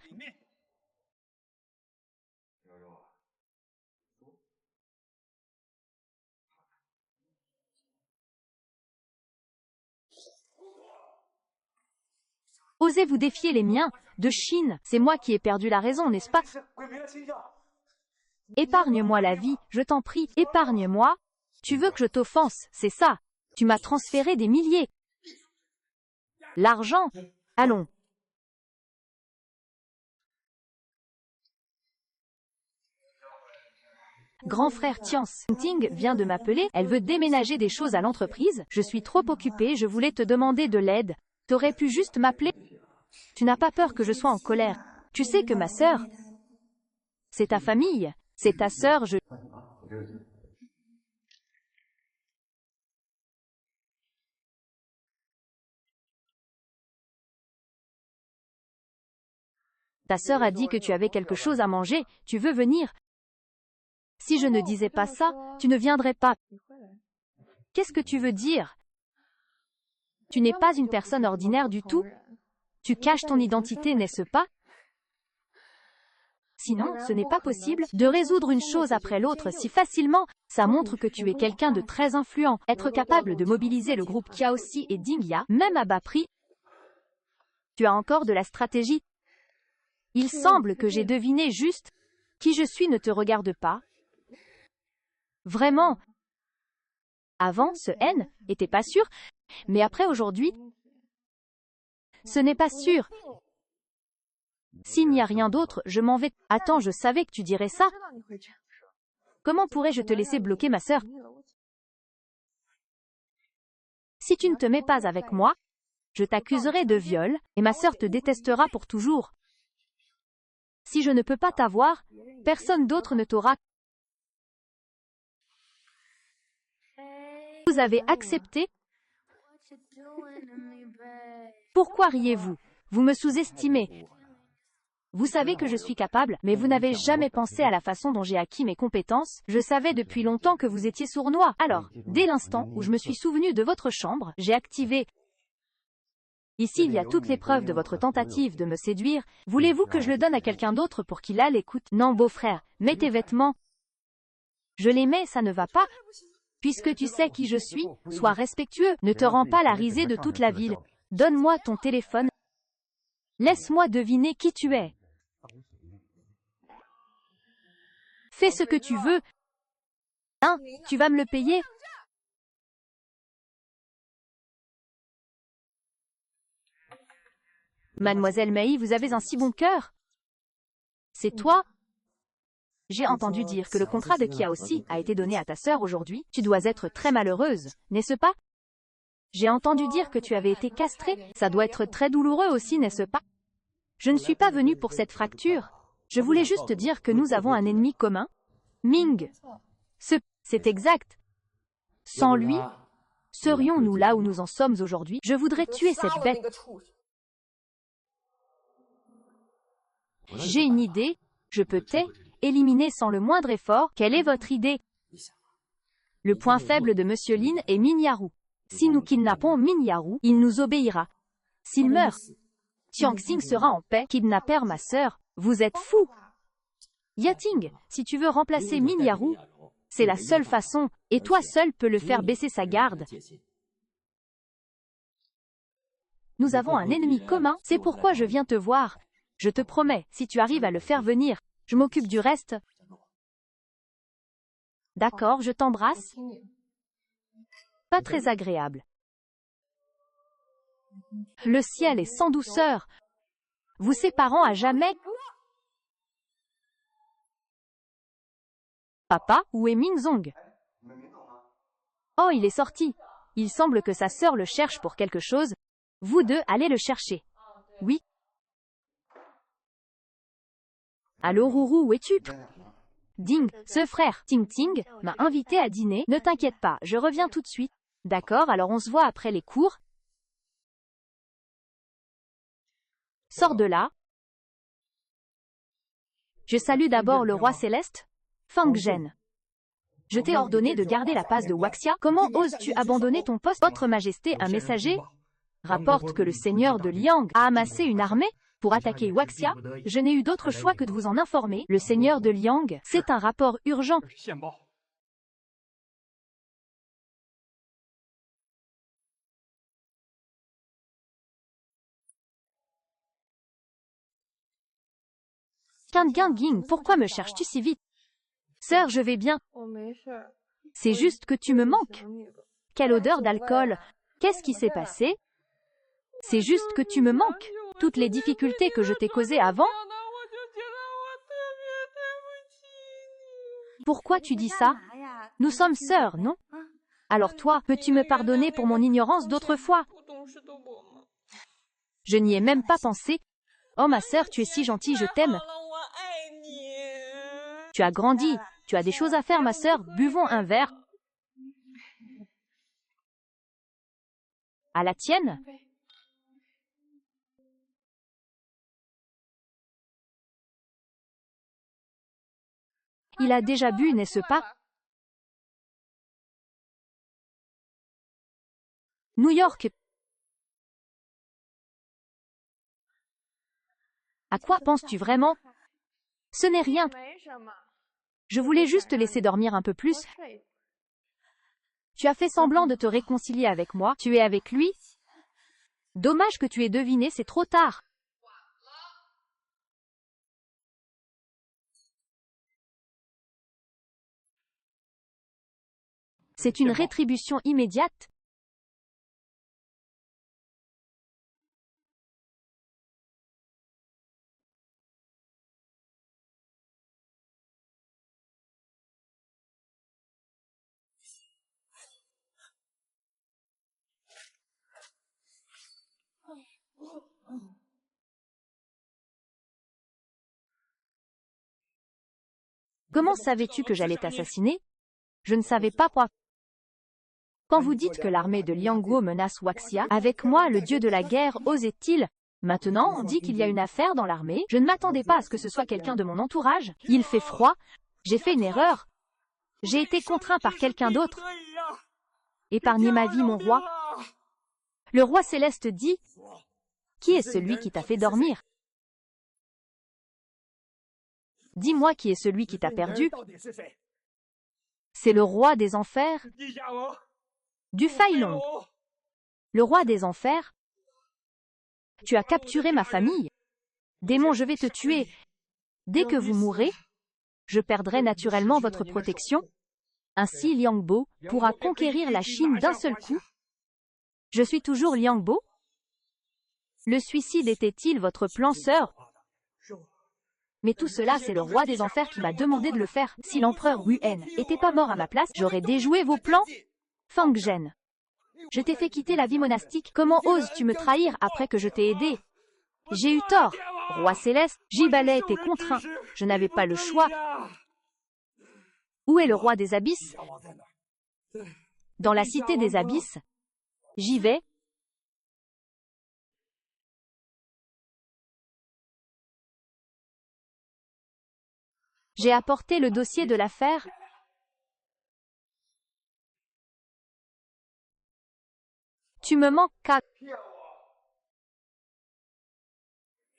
A: Osez vous défier les miens, de Chine, c'est moi qui ai perdu la raison, n'est-ce pas? Épargne-moi la vie, je t'en prie, épargne-moi. Tu veux que je t'offense, c'est ça. Tu m'as transféré des milliers. L'argent? Allons. Grand frère Tiance Ting vient de m'appeler, elle veut déménager des choses à l'entreprise. Je suis trop occupée, je voulais te demander de l'aide. T'aurais pu juste m'appeler? Tu n'as pas peur que je sois en colère? Tu sais que ma sœur, c'est ta famille, c'est ta sœur, Ta sœur a dit que tu avais quelque chose à manger, tu veux venir? Si je ne disais pas ça, tu ne viendrais pas. Qu'est-ce que tu veux dire? Tu n'es pas une personne ordinaire du tout? Tu caches ton identité, n'est-ce pas? Sinon, ce n'est pas possible de résoudre une chose après l'autre si facilement. Ça montre que tu es quelqu'un de très influent. Être capable de mobiliser le groupe Kiaosi et Dingya, même à bas prix. Tu as encore de la stratégie. Il semble que j'ai deviné juste. Qui je suis ne te regarde pas. Vraiment. Avant, ce N était pas sûr, mais après aujourd'hui, ce n'est pas sûr. S'il n'y a rien d'autre, je m'en vais. Attends, je savais que tu dirais ça. Comment pourrais-je te laisser bloquer ma sœur? Si tu ne te mets pas avec moi, je t'accuserai de viol, et ma sœur te détestera pour toujours. Si je ne peux pas t'avoir, personne d'autre ne t'aura. Vous avez accepté? Pourquoi riez-vous? Vous me sous-estimez. Vous savez que je suis capable, mais vous n'avez jamais pensé à la façon dont j'ai acquis mes compétences. Je savais depuis longtemps que vous étiez sournois. Alors, dès l'instant où je me suis souvenu de votre chambre, j'ai activé. Ici, il y a toutes les preuves de votre tentative de me séduire. Voulez-vous que je le donne à quelqu'un d'autre pour qu'il a l'écoute? Non, beau-frère, mets tes vêtements. Je les mets, ça ne va pas. Puisque tu sais qui je suis, sois respectueux, ne te rends pas la risée de toute la ville. Donne-moi ton téléphone. Laisse-moi deviner qui tu es. Fais ce que tu veux. Hein, tu vas me le payer? Mademoiselle Mei, vous avez un si bon cœur. C'est toi? J'ai entendu dire que le contrat de Kiaosi a été donné à ta sœur aujourd'hui. Tu dois être très malheureuse, n'est-ce pas? J'ai entendu dire que tu avais été castrée. Ça doit être très douloureux aussi, n'est-ce pas? Je ne suis pas venue pour cette fracture. Je voulais juste dire que nous avons un ennemi commun. Ming. C'est exact. Sans lui, serions-nous là où nous en sommes aujourd'hui? Je voudrais tuer cette bête. J'ai une idée. Je peux éliminer sans le moindre effort. Quelle est votre idée? Le point faible de Monsieur Lin est Minyaru. Si nous kidnappons Minyaru, il nous obéira. S'il meurt, Tianxing sera en paix. Kidnapper ma sœur, vous êtes fou. Yating, si tu veux remplacer Minyaru, c'est la seule façon, et toi seul peux le faire baisser sa garde. Nous avons un ennemi commun, c'est pourquoi je viens te voir. Je te promets, si tu arrives à le faire venir, je m'occupe du reste. D'accord, je t'embrasse. Pas très agréable. Le ciel est sans douceur. Vous séparant à jamais. Papa, où est Mingzong? Oh, il est sorti. Il semble que sa sœur le cherche pour quelque chose. Vous deux, allez le chercher. Oui. Allô, Rourou, où es-tu? Ding, ce frère, Ting Ting, m'a invité à dîner. Ne t'inquiète pas, je reviens tout de suite. D'accord, alors on se voit après les cours. Sors de là. Je salue d'abord le roi céleste, Feng Zhen. Je t'ai ordonné de garder la passe de Waxia. Comment oses-tu abandonner ton poste? Votre Majesté, un messager rapporte que le seigneur de Liang a amassé une armée pour attaquer Waxia. Je n'ai eu d'autre choix que de vous en informer. Le seigneur de Liang, c'est un rapport urgent. Ging, pourquoi me cherches-tu si vite? Sœur, je vais bien. C'est juste que tu me manques. Quelle odeur d'alcool. Qu'est-ce qui s'est passé? C'est juste que tu me manques. Toutes les difficultés que je t'ai causées avant. Pourquoi tu dis ça? Nous sommes sœurs, non? Alors toi, peux-tu me pardonner pour mon ignorance d'autrefois? Je n'y ai même pas pensé. Oh ma sœur, tu es si gentille, je t'aime. Tu as grandi, tu as des choses à faire ma sœur, buvons un verre. À la tienne? Il a déjà bu, n'est-ce pas? New York. À quoi penses-tu vraiment? Ce n'est rien. Je voulais juste te laisser dormir un peu plus. Tu as fait semblant de te réconcilier avec moi. Tu es avec lui? Dommage que tu aies deviné, c'est trop tard. C'est une rétribution immédiate. Comment savais-tu que j'allais t'assassiner? Je ne savais pas quoi. Quand vous dites que l'armée de Liang Guo menace Waxia, avec moi, le dieu de la guerre, osait-il? Maintenant, on dit qu'il y a une affaire dans l'armée. Je ne m'attendais pas à ce que ce soit quelqu'un de mon entourage. Il fait froid. J'ai fait une erreur. J'ai été contraint par quelqu'un d'autre. Épargnez ma vie, mon roi. Le roi céleste dit, qui est celui qui t'a fait dormir? Dis-moi qui est celui qui t'a perdu. C'est le roi des enfers, du Failong. Le roi des enfers. Tu as capturé ma famille. Démon, je vais te tuer. Dès que vous mourrez, je perdrai naturellement votre protection. Ainsi, Liang Bo pourra conquérir la Chine d'un seul coup. Je suis toujours Liang Bo? Le suicide était-il votre plan, sœur? Mais tout cela, c'est le roi des enfers qui m'a demandé de le faire. Si l'empereur Wu-En était pas mort à ma place, j'aurais déjoué vos plans. Fang Zhen, je t'ai fait quitter la vie monastique. Comment oses-tu me trahir après que je t'ai aidé? J'ai eu tort. Roi céleste, Jibalai était contraint. Je n'avais pas le choix. Où est le roi des abysses? Dans la cité des abysses. J'y vais. J'ai apporté le dossier de l'affaire. Tu me manques, Kat.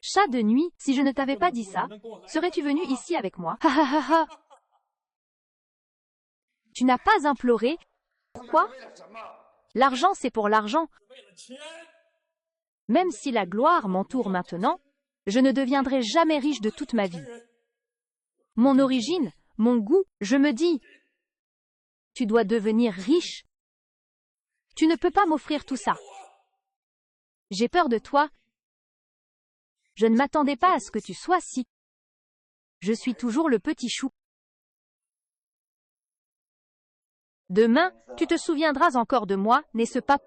A: Chat de nuit, si je ne t'avais pas dit ça, serais-tu venu ici avec moi? Ha ha ha ha. Tu n'as pas imploré. Pourquoi? L'argent, c'est pour l'argent. Même si la gloire m'entoure maintenant, je ne deviendrai jamais riche de toute ma vie. Mon origine, mon goût, je me dis, tu dois devenir riche. Tu ne peux pas m'offrir tout ça. J'ai peur de toi. Je ne m'attendais pas à ce que tu sois si. Je suis toujours le petit chou. Demain, tu te souviendras encore de moi, n'est-ce pas?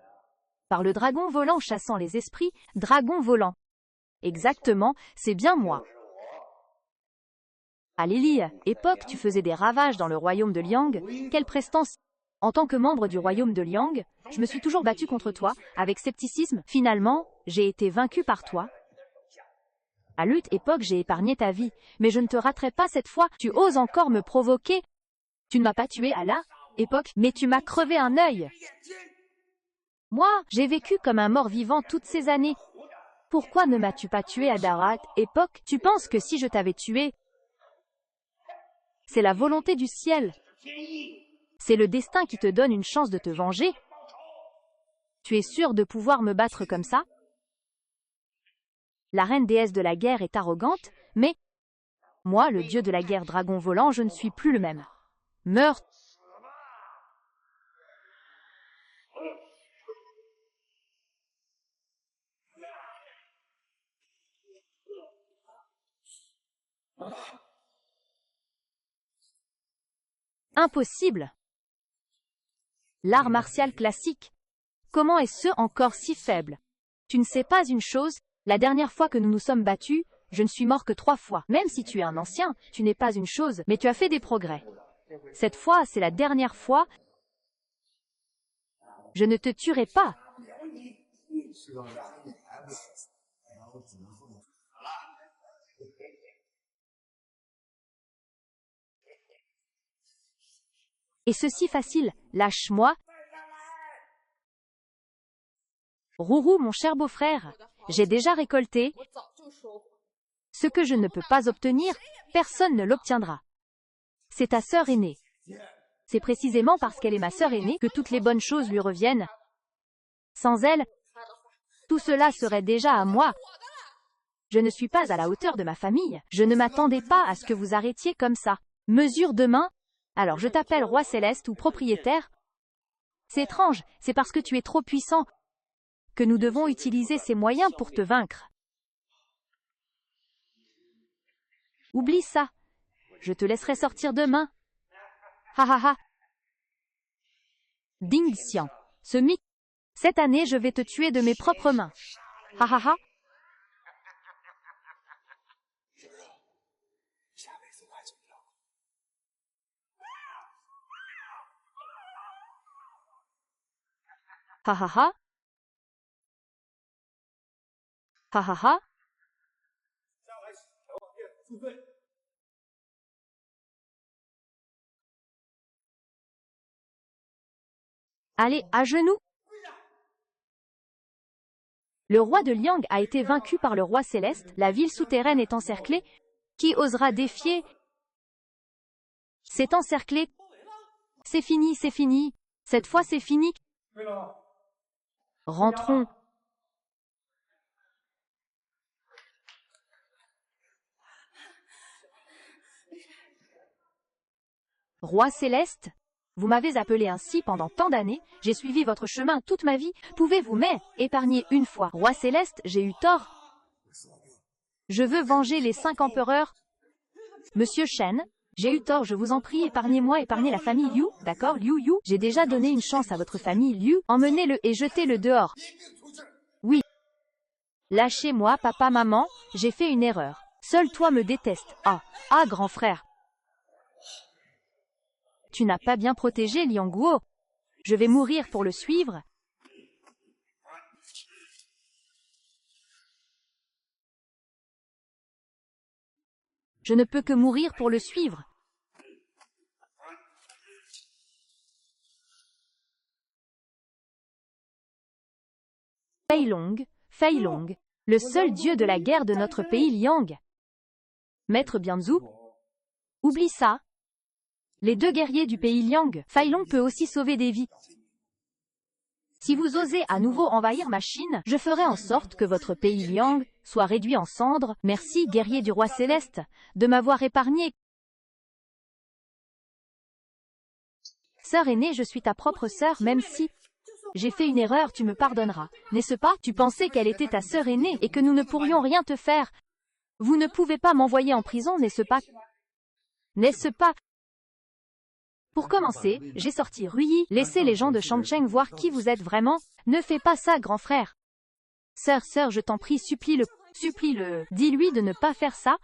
A: Par le dragon volant chassant les esprits, dragon volant. Exactement, c'est bien moi. À Lily, époque, tu faisais des ravages dans le royaume de Liang. Quelle prestance! En tant que membre du royaume de Liang, je me suis toujours battu contre toi, avec scepticisme. Finalement, j'ai été vaincu par toi. À Lutte, époque, j'ai épargné ta vie, mais je ne te raterai pas cette fois. Tu oses encore me provoquer. Tu ne m'as pas tué à la époque, mais tu m'as crevé un œil. Moi, j'ai vécu comme un mort-vivant toutes ces années. Pourquoi ne m'as-tu pas tué à Darat, époque? Tu penses que si je t'avais tué, c'est la volonté du ciel. C'est le destin qui te donne une chance de te venger. Tu es sûr de pouvoir me battre comme ça? La reine déesse de la guerre est arrogante, mais moi, le dieu de la guerre dragon volant, je ne suis plus le même. Meurtre. Impossible. L'art martial classique. Comment est-ce encore si faible? Tu ne sais pas une chose, la dernière fois que nous nous sommes battus, je ne suis mort que 3 fois. Même si tu es un ancien, tu n'es pas une chose, mais tu as fait des progrès. Cette fois, c'est la dernière fois. Je ne te tuerai pas. Et ceci facile, lâche-moi. Rourou, mon cher beau-frère, j'ai déjà récolté. Ce que je ne peux pas obtenir, personne ne l'obtiendra. C'est ta sœur aînée. C'est précisément parce qu'elle est ma sœur aînée que toutes les bonnes choses lui reviennent. Sans elle, tout cela serait déjà à moi. Je ne suis pas à la hauteur de ma famille. Je ne m'attendais pas à ce que vous arrêtiez comme ça. Mesure de main. Alors je t'appelle roi céleste ou propriétaire. C'est étrange, c'est parce que tu es trop puissant que nous devons utiliser ces moyens pour te vaincre. Oublie ça. Je te laisserai sortir demain. Ha ha ha. Ding Xian. Ce mythe. Cette année, je vais te tuer de mes propres mains. Ha ha ha. Ha ha ha. Ha ha ha. Allez, à genoux. Le roi de Liang a été vaincu par le roi céleste, la ville souterraine est encerclée. Qui osera défier? C'est encerclé. C'est fini, c'est fini. Cette fois c'est fini. Rentrons. Roi céleste, vous m'avez appelé ainsi pendant tant d'années, j'ai suivi votre chemin toute ma vie, pouvez-vous m'épargner une fois? Roi céleste, j'ai eu tort. Je veux venger les 5 empereurs. Monsieur Shen, j'ai eu tort, je vous en prie, épargnez-moi, épargnez la famille Liu, d'accord, Liu Yu, j'ai déjà donné une chance à votre famille Liu, emmenez-le et jetez-le dehors. Oui. Lâchez-moi, papa, maman, j'ai fait une erreur. Seul toi me détestes. Ah, grand frère. Tu n'as pas bien protégé Liang Guo. Je vais mourir pour le suivre. Je ne peux que mourir pour le suivre. Fei Long, le seul dieu de la guerre de notre pays Liang. Maître Bianzhu, oublie ça. Les 2 guerriers du pays Liang, Fei Long peut aussi sauver des vies. Si vous osez à nouveau envahir ma Chine, je ferai en sorte que votre pays Liang soit réduit en cendres. Merci, guerrier du roi céleste, de m'avoir épargné. Sœur aînée, je suis ta propre sœur, même si j'ai fait une erreur, tu me pardonneras. N'est-ce pas? Tu pensais qu'elle était ta sœur aînée et que nous ne pourrions rien te faire. Vous ne pouvez pas m'envoyer en prison, n'est-ce pas? N'est-ce pas? Pour commencer, j'ai sorti Ruyi, laissez les gens de Shangcheng voir qui vous êtes vraiment. Ne fais pas ça, grand frère. Sœur, je t'en prie, supplie-le, dis-lui de ne pas faire ça.